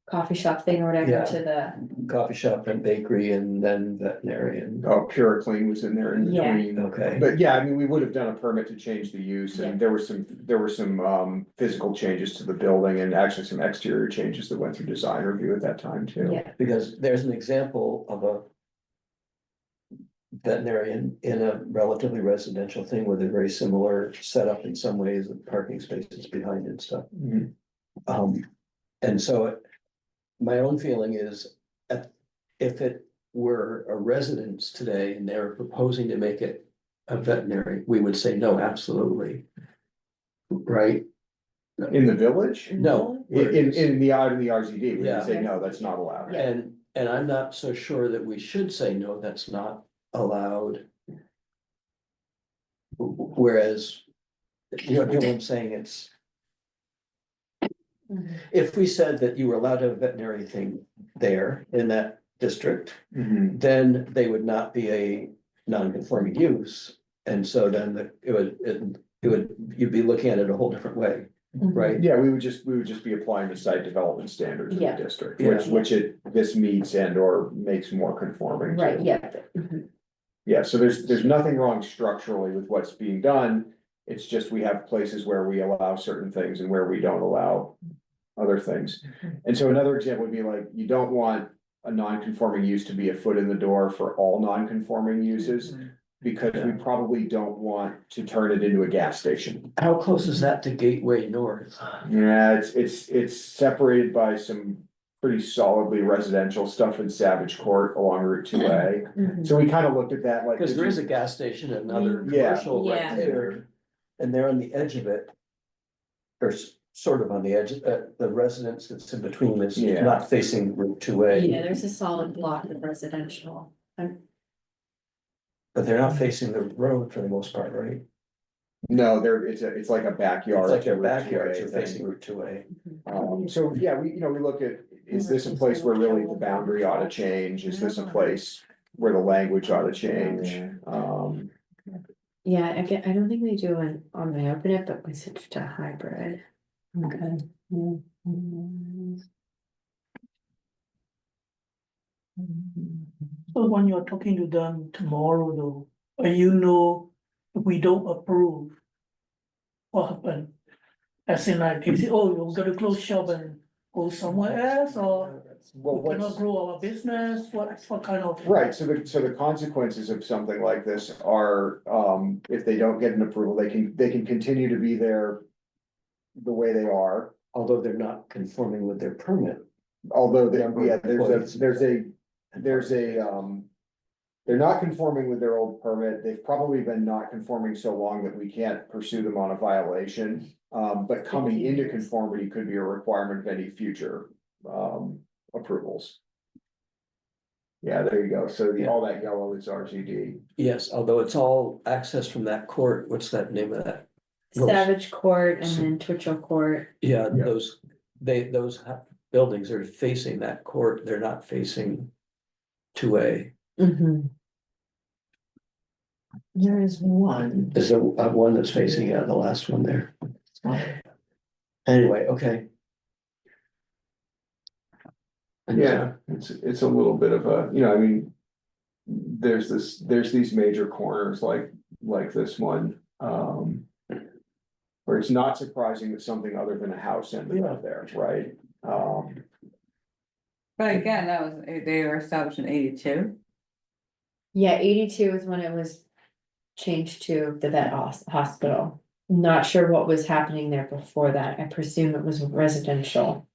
coffee shop thing or whatever Yeah. to the, Coffee shop and bakery and then veterinarian, Oh, Pure Clean was in there in Yeah. between. okay. But yeah, I mean, we would have done a permit to change the use, Yeah. and there were some physical changes to the building and actually some exterior changes that went through design review at that time too. yeah, Because there's an example of a veterinarian in a relatively residential thing with a very similar setup in some ways, with parking spaces behind and stuff. Mhm. And so my own feeling is, if it were a residence today and they're proposing to make it a veterinary, we would say no, absolutely. Right? In the village? No. In the RZD, we Yeah. would say, no, that's not allowed. And I'm not so sure that we should say, no, that's not allowed. Whereas, you know what I'm saying, it's. If we said that you were allowed to have a veterinary thing there in that district, Mhm. then they would not be a non-conforming use. And so then you'd be looking at it a whole different way, right? Yeah, we would just be applying the site development standards in the Yeah. district, Yeah. which this meets and or makes more conforming. to. Right, yeah. Mhm. Yeah, so there's nothing wrong structurally with what's being done. It's just we have places where we allow certain things and where we don't allow other things. And so another example would be like, you don't want a non-conforming use to be a foot in the door for all non-conforming uses. Because we probably don't want to turn it into a gas station. How close is that to Gateway North? Yeah, it's separated by some pretty solidly residential stuff in Savage Court along Route 2A. Mhm. So we kind of looked at that like. Because there is a gas station and another Yeah. commercial right Yeah. there, and they're on the edge of it. Or sort of on the edge, the residence that's in between is Yeah. not facing Route 2A. Yeah, there's a solid block of residential. But they're not facing the road for the most part, right? No, it's like a backyard. It's like to their Route backyards 2A are thing. facing Route 2A. So, yeah, we look at, is this a place where really the boundary ought to change? Is this a place where the language ought to change? Yeah, I don't think they do on my open it, but we switched to hybrid. Okay. Yeah. So when you're talking to them tomorrow though, if we don't approve. What happened? As in like, if you say, oh, you're gonna close shop and go somewhere else, or Well, we cannot what's, grow our business, what kind of? right, so the consequences of something like this are, if they don't get an approval, they can continue to be there the way they are. Although they're not conforming with their permit. Although, Number of employees. They're not conforming with their old permit. They've probably been not conforming so long that we can't pursue them on a violation. But coming into conformity could be a requirement of any future, approvals. Yeah, there you go. So all that yellow is RGD. Yes, although it's all access from that court, what's that name of that? Savage Court and then Twitchell Court. Yeah, Yeah. those buildings are facing that court, they're not facing 2A. Mhm. There is one. Is there one that's facing, the last one there? Anyway, okay. Yeah, it's a little bit of a, I mean. There's these major corners like this one, where it's not surprising that something other than a house ended up there, right? But again, they were established in 82. Yeah, 82 is when it was changed to the vet hospital. Not sure what was happening there before that. I presume it was residential.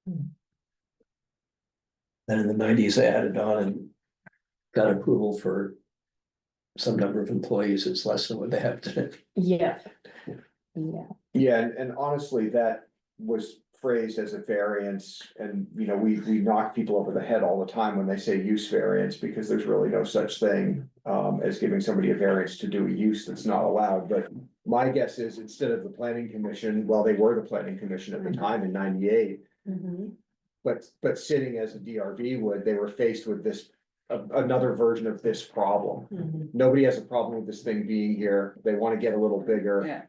Then in the 90s, they added on and got approval for some number of employees, it's less than what they have today. Yeah. Yeah. Yeah, and honestly, that was phrased as a variance, and we knock people over the head all the time when they say use variance, because there's really no such thing. As giving somebody a variance to do a use that's not allowed, but my guess is instead of the planning commission, well, they were the planning commission at the time in 98. Mhm. But sitting as a DRB would, they were faced with this, another version of this problem. Mhm. Nobody has a problem with this thing being here, they wanna get a little bigger. Yeah.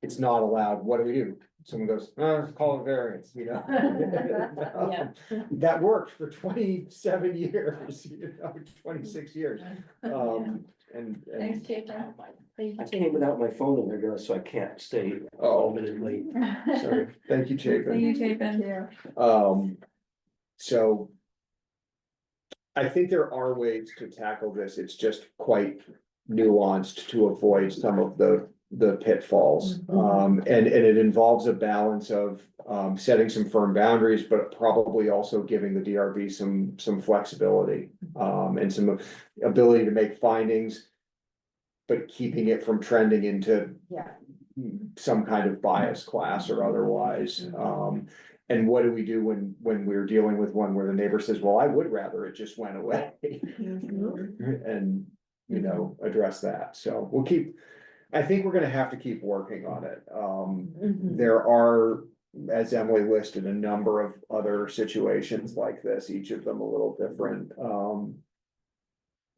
It's not allowed, what do we do? Someone goes, call it variance, Yeah. That worked for 27 years, 26 years. And Thanks, Chapin. I came without my phone in there, so I can't stay Oh. a minute late. Sorry. thank you, Chapin. Thank you, Chapin. So. I think there are ways to tackle this, it's just quite nuanced to avoid some of the pitfalls. And it involves a balance of, setting some firm boundaries, but probably also giving the DRB some flexibility. And some ability to make findings. But keeping it from trending into Yeah. some kind of bias class or otherwise. And what do we do when we're dealing with one where the neighbor says, well, I would rather it just went away? And, address that. So I think we're gonna have to keep working on it. Mhm. There are, as Emily listed, a number of other situations like this, each of them a little different.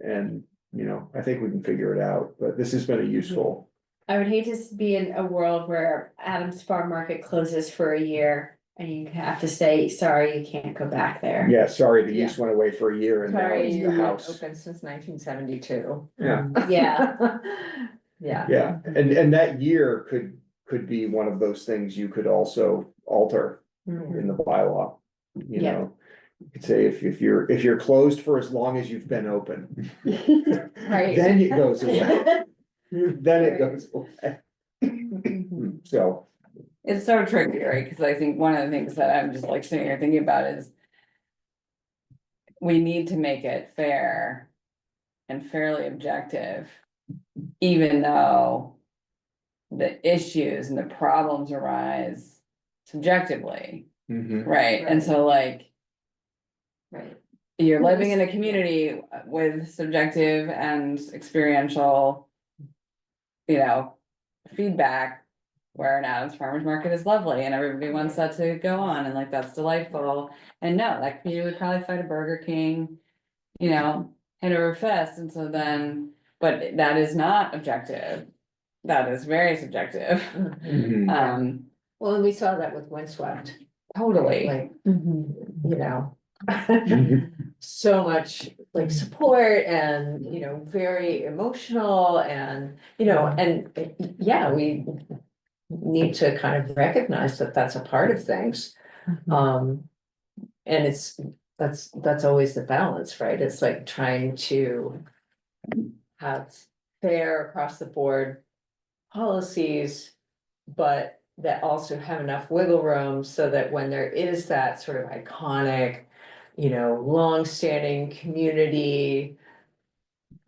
And you know, I think we can figure it out, but this has been a useful. I would hate to be in a world where Adams Farm Market closes for a year and you have to say, sorry, you can't go back there. Yeah, sorry, the use went away for a year and now Sorry, it's you've the been house. open since 1972. Yeah, Yeah. Yeah. yeah, and that year could be one of those things you could also alter in the bylaw. You Yeah. know, you could say if you're closed for as long as you've been open. Right. Then it goes away. Then it goes away. So, It's so tricky, right? Cause I think one of the things that I'm just like sitting here thinking about is. We need to make it fair. And fairly objective. Even though. The issues and the problems arise subjectively, mhm, right? And so like. Right. You're living in a community with subjective and experiential. You know, feedback. Where an Adams Farmers Market is lovely and everybody wants that to go on and like that's delightful. And no, that community would probably fight a Burger King. You know, hand over fist, and so then, but that is not objective. That is very subjective. mhm. Well, and we saw that with Windswept, Totally. like, Mhm. you know. So much like support and, you know, very emotional and, you know, and yeah, we need to kind of recognize that that's a part of things. And that's always the balance, right? It's like trying to have fair across the board policies, but that also have enough wiggle room so that when there is that sort of iconic, you know, long-standing community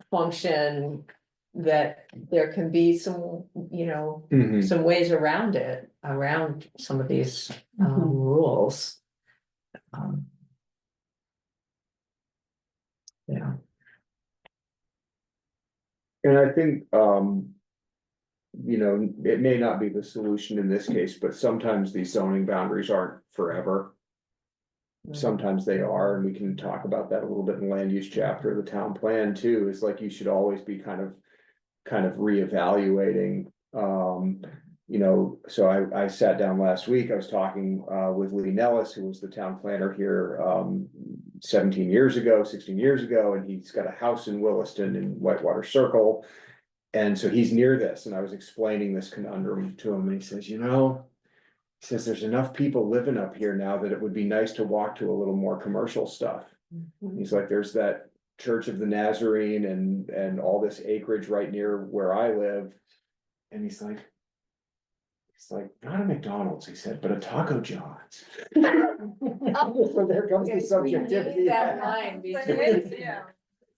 function, that there can be some, you know, Mhm. some ways around it, around some of these Mhm. rules. Yeah. And I think, you know, it may not be the solution in this case, but sometimes these zoning boundaries aren't forever. Sometimes they are, and we can talk about that a little bit in the land use chapter of the town plan too, is like you should always be kind of reevaluating. You know, so I sat down last week, I was talking with Lee Nellis, who was the town planner here 17 years ago, 16 years ago, and he's got a house in Williston in Whitewater Circle. And so he's near this, and I was explaining this conundrum to him, and he says, you know, he says, there's enough people living up here now that it would be nice to walk to a little more commercial stuff. He's like, there's that Church of the Nazarene and all this acreage right near where I live. And he's like, not a McDonald's, he said, but a Taco John's. So there comes the subjectivity. That line between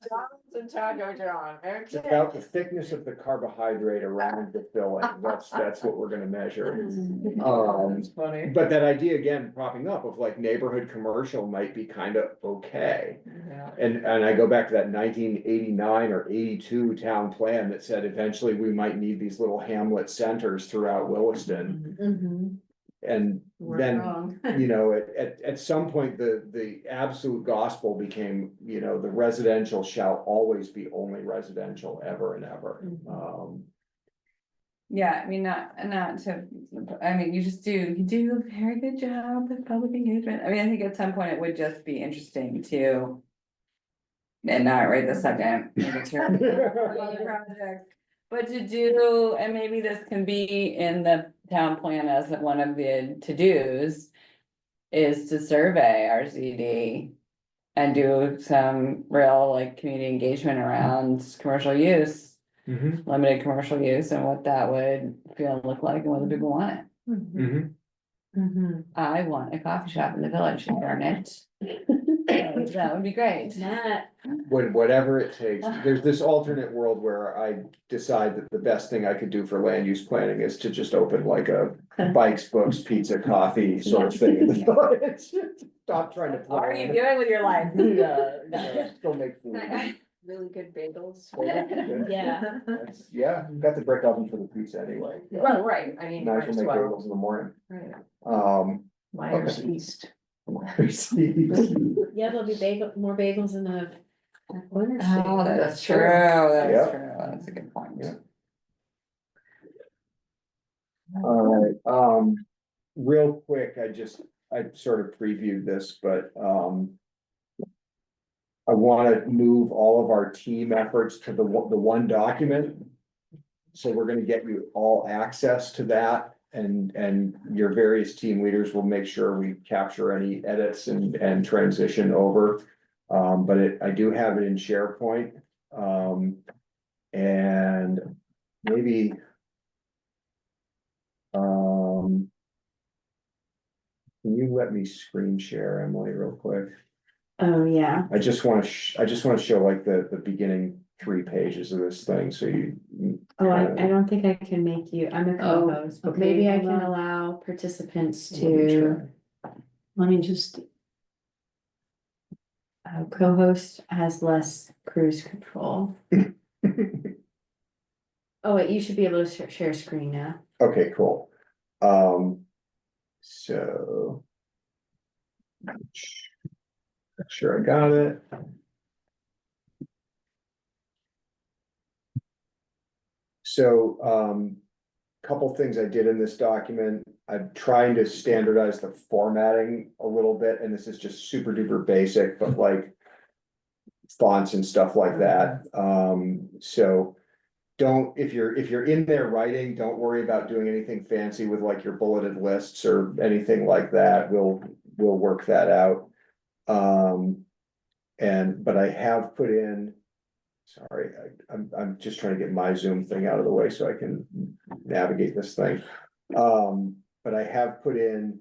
John's and Taco John, It's about the thickness of the carbohydrate around the filling. That's what we're gonna measure. That's funny. But that idea again popping up of like neighborhood commercial might be kind of okay. Yeah. And I go back to that 1989 or 82 town plan that said eventually we might need these little hamlet centers throughout Williston. Mhm. And We're then, wrong. you know, at some point, the absolute gospel became, you know, the residential shall always be only residential ever and ever. Yeah, I mean, not to, I mean, you do a very good job with public engagement. I mean, I think at some point it would just be interesting to. And not right this second. Project. But to do, and maybe this can be in the town plan as one of the to-dos. Is to survey our ZD. And do some real like community engagement around commercial use. Mhm. Limited commercial use and what that would feel and look like and whether people want it. Mhm. Mhm. I want a coffee shop in the village, darn it. That would be great. Matt. Whatever it takes, there's this alternate world where I decide that the best thing I could do for land use planning is to just open like a bikes, books, pizza, coffee sort of thing. in the village. Stop trying to. What are you doing with your life? Yeah, still make food. Really good bagels. Yeah. Yeah, got the brick oven for the pizza anyway. Well, right, I mean, Nice might to as make well. bagels in the morning. Right. Myers Okay. East. Yeah, there'll be more bagels in the Oh, that's true, Yeah. that's true, that's a good point. Yeah. Alright, real quick, I sort of previewed this, but, I wanna move all of our team efforts to the one document. So we're gonna get you all access to that, and your various team leaders will make sure we capture any edits and transition over. But I do have it in SharePoint, and maybe. Can you let me screen share, Emily, real quick? Oh, yeah. I just wanna show like the beginning 3 pages of this thing, so you. Oh, I don't think I can make you, I'm a Oh, co-host, but okay, maybe I hold can on. allow participants Let me to, Let me just, co-host has less cruise control. Oh, wait, you should be able to share screen now. Okay, cool. So. Make sure I got it. So, couple things I did in this document. I'm trying to standardize the formatting a little bit, and this is just super duper basic, but like fonts and stuff like that. So don't, if you're in there writing, don't worry about doing anything fancy with like your bulleted lists or anything like that. We'll work that out. But I have put in, sorry, I'm just trying to get my Zoom thing out of the way so I can navigate this thing. But I have put in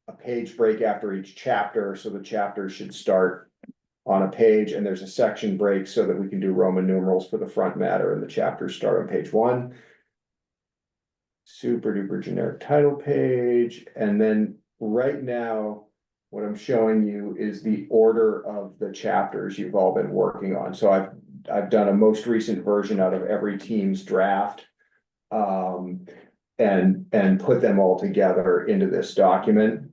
a page break after each chapter, so the chapter should start on a page, and there's a section break so that we can do Roman numerals for the front matter, and the chapters start on page 1. Super duper generic title page, and then right now, what I'm showing you is the order of the chapters you've all been working on. So I've done a most recent version out of every team's draft. And put them all together into this document.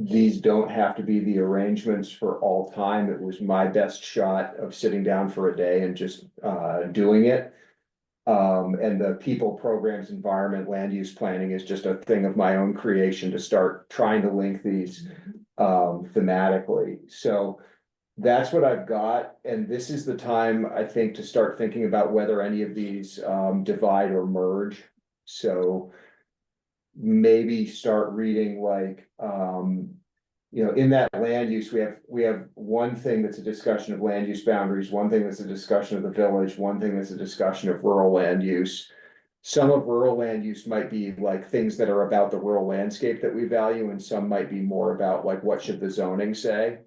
These don't have to be the arrangements for all time. It was my best shot of sitting down for a day and just doing it. And the people, programs, environment, land use planning is just a thing of my own creation to start trying to link these thematically. So that's what I've got, and this is the time, I think, to start thinking about whether any of these divide or merge. So maybe start reading like, in that land use, we have one thing that's a discussion of land use boundaries, one thing that's a discussion of the village, one thing that's a discussion of rural land use. Some of rural land use might be like things that are about the rural landscape that we value, and some might be more about like, what should the zoning say?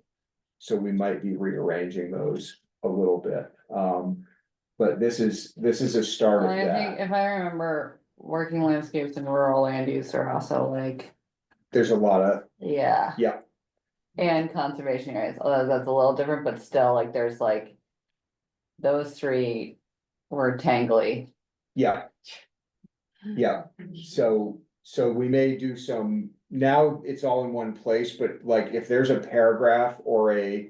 So we might be rearranging those a little bit. But this is a start of I think that. if I remember, working landscapes and rural land use are also like, There's a lot of, yeah. yeah, And conservation areas, although that's a little different, but still, like, there's like. Those 3 were tangly. yeah. Yeah, so we may do some, now it's all in one place, but like if there's a paragraph or a.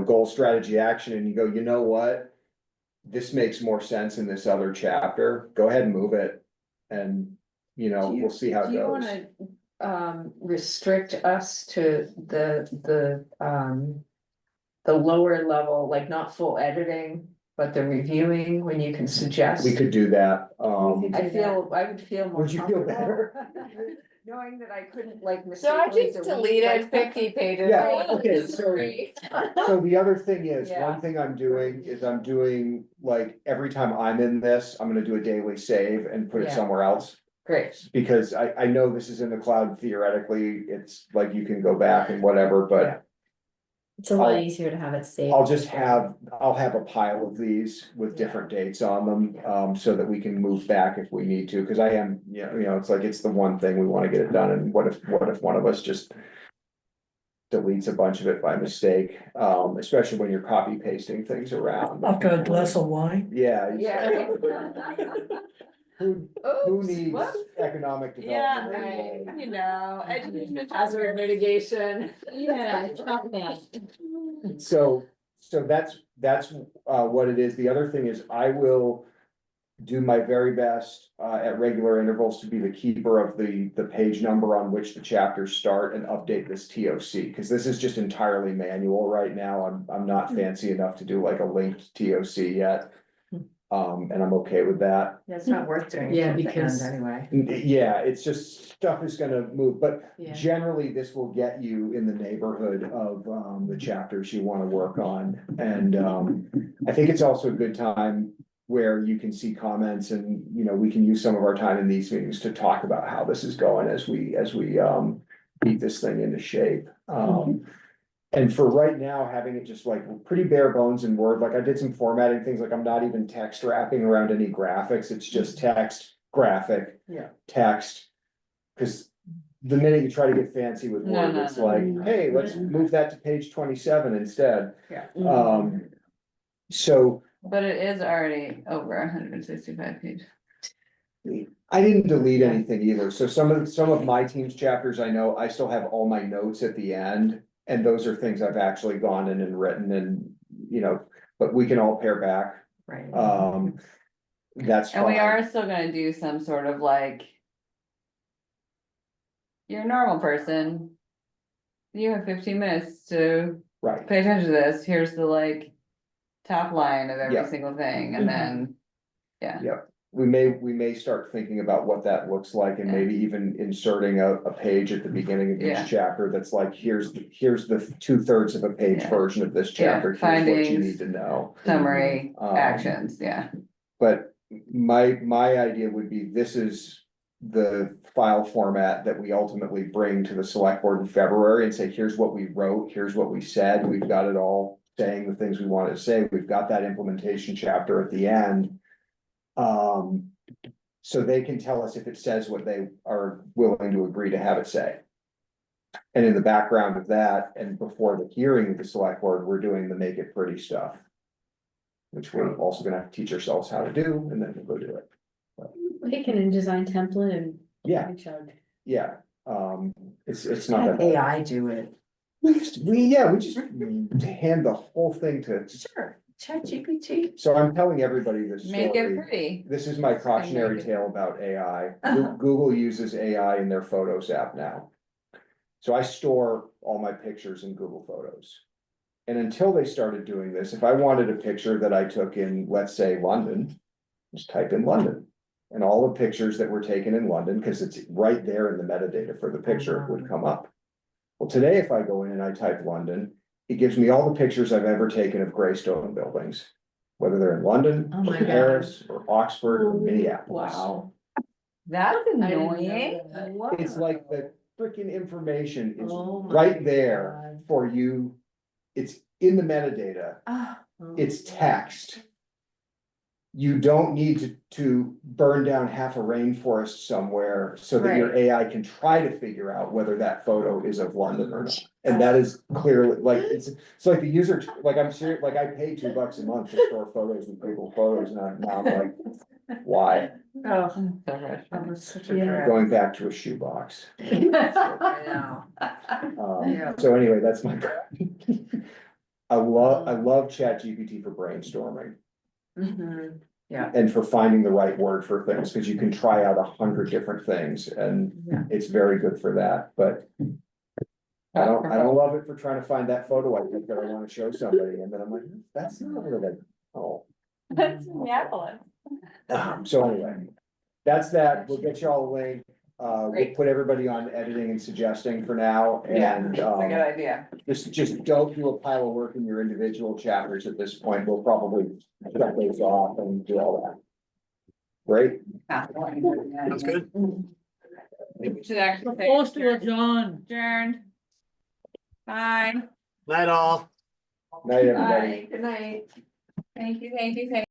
Goal, strategy, action, and you go, you know what? This makes more sense in this other chapter, go ahead and move it. And, we'll see how it Do you goes. wanna restrict us to the lower level, like not full editing, but the reviewing when you can suggest? We could do that, I would feel more would you feel comfortable better? knowing that I couldn't like So I mistakenly just delete deleted like 50 pages. Yeah, okay, so the other thing is, Yeah. one thing I'm doing, like, every time I'm in this, I'm gonna do a daily save and put it Yeah. somewhere else. Great. Because I know this is in the cloud theoretically, it's like you can go back and whatever, Yeah. but It's a lot I'll- easier to have it saved. I'll have a pile of these with different dates on them, so that we can move back if we need to, cause I am, it's like, it's the one thing we wanna get it done, and what if one of us just deletes a bunch of it by mistake, especially when you're copy pasting things around. After a glass of wine. Yeah. Yeah. Who needs whoops. economic Yeah, development? right, you know, education. Hazard mitigation. Yeah, chop that. So so that's what it is. The other thing is I will do my very best at regular intervals to be the keeper of the page number on which the chapters start and update this TOC, because this is just entirely manual right now. I'm not fancy enough to do like a linked TOC yet. And I'm okay with that. Yeah, it's not worth doing. Yeah, it at the because- end Anyway. Yeah, it's just stuff is gonna move, but Yeah. generally this will get you in the neighborhood of the chapters you wanna work on. And I think it's also a good time where you can see comments and, you know, we can use some of our time in these meetings to talk about how this is going as we beat this thing into shape. And for right now, having it just like pretty bare bones in Word, like I did some formatting things, like I'm not even text wrapping around any graphics, it's just text, graphic. Yeah. Text. Cause the minute you try to get fancy with No, Word, no, it's no. like, hey, let's move that to page 27 instead. Yeah. So But it is already over 165 pages. I didn't delete anything either, so some of my team's chapters, I know, I still have all my notes at the end. And those are things I've actually gone in and written and, you know, but we can all pair back, Right. that's And we fine. are still gonna do some sort of like. You're a normal person. You have 15 minutes to Right, pay attention to this, here's the like. Top line of every Yeah. single thing, and then, we may start thinking about what that looks like and Yeah. maybe even inserting a page at the beginning of Yeah. each chapter that's like, here's the 2/3 of a page Yeah. version of this Yeah, chapter, here's what you findings. need to know. summary, Um, actions, yeah. But my idea would be, this is the file format that we ultimately bring to the select board in February and say, here's what we wrote, here's what we said, we've got it all saying the things we wanted to say, we've got that implementation chapter at the end. So they can tell us if it says what they are willing to agree to have it say. And in the background of that, and before the hearing of the select board, we're doing the make it pretty stuff. Which we're also gonna have to teach ourselves how to do, and then we'll go do it. Pick an InDesign template and. Yeah. chug. Yeah, it's not that bad. AI do it. We just hand the whole thing to, Sure, ChatGPT. so I'm telling everybody this Make it story. pretty. This is my cautionary Make it- tale about AI. Uh-huh. Google uses AI in their Photos app now. So I store all my pictures in Google Photos. And until they started doing this, if I wanted a picture that I took in, let's say, London, just type in London. And all the pictures that were taken in London, because it's right there in the metadata for the picture, would come up. Well, today, if I go in and I type London, it gives me all the pictures I've ever taken of gray stone buildings. Whether they're in London, Oh or my God. Paris, or Oxford, or Minneapolis. Wow. That's I didn't know annoying. that. It's like the freaking information is Oh my right there God. for you. It's in the metadata, Oh, it's text. You don't need to burn down half a rainforest somewhere so that your Right. AI can try to figure out whether that photo is of London or not. And that is clearly, like, it's like the user, like, I'm serious, like, I pay $2 a month to store photos in Google Photos, and now I'm like, why? Oh, So that frustrating. was such a Yeah. drag. Going back to a shoebox. I know. Yeah. So anyway, that's my. I love ChatGPT for brainstorming Mhm. Yeah. and for finding the right word for things, because you can try out 100 different things and Yeah. it's very good for that, but. I don't love it for trying to find that photo I think that I wanna show somebody, and then I'm like, that's not really, oh. That's Minneapolis. So anyway, that's that, we'll get you all a link, we'll Great. put everybody on editing and suggesting for now, Yeah, and, it's a good idea. just don't do a pile of work in your individual chapters at this point, we'll probably shut those off and do all that. Great, That's good. We should actually say. Supposed to adjourn. Adjourned. Bye. Night all. night, everybody. Good night. Thank you, thank you, thank you.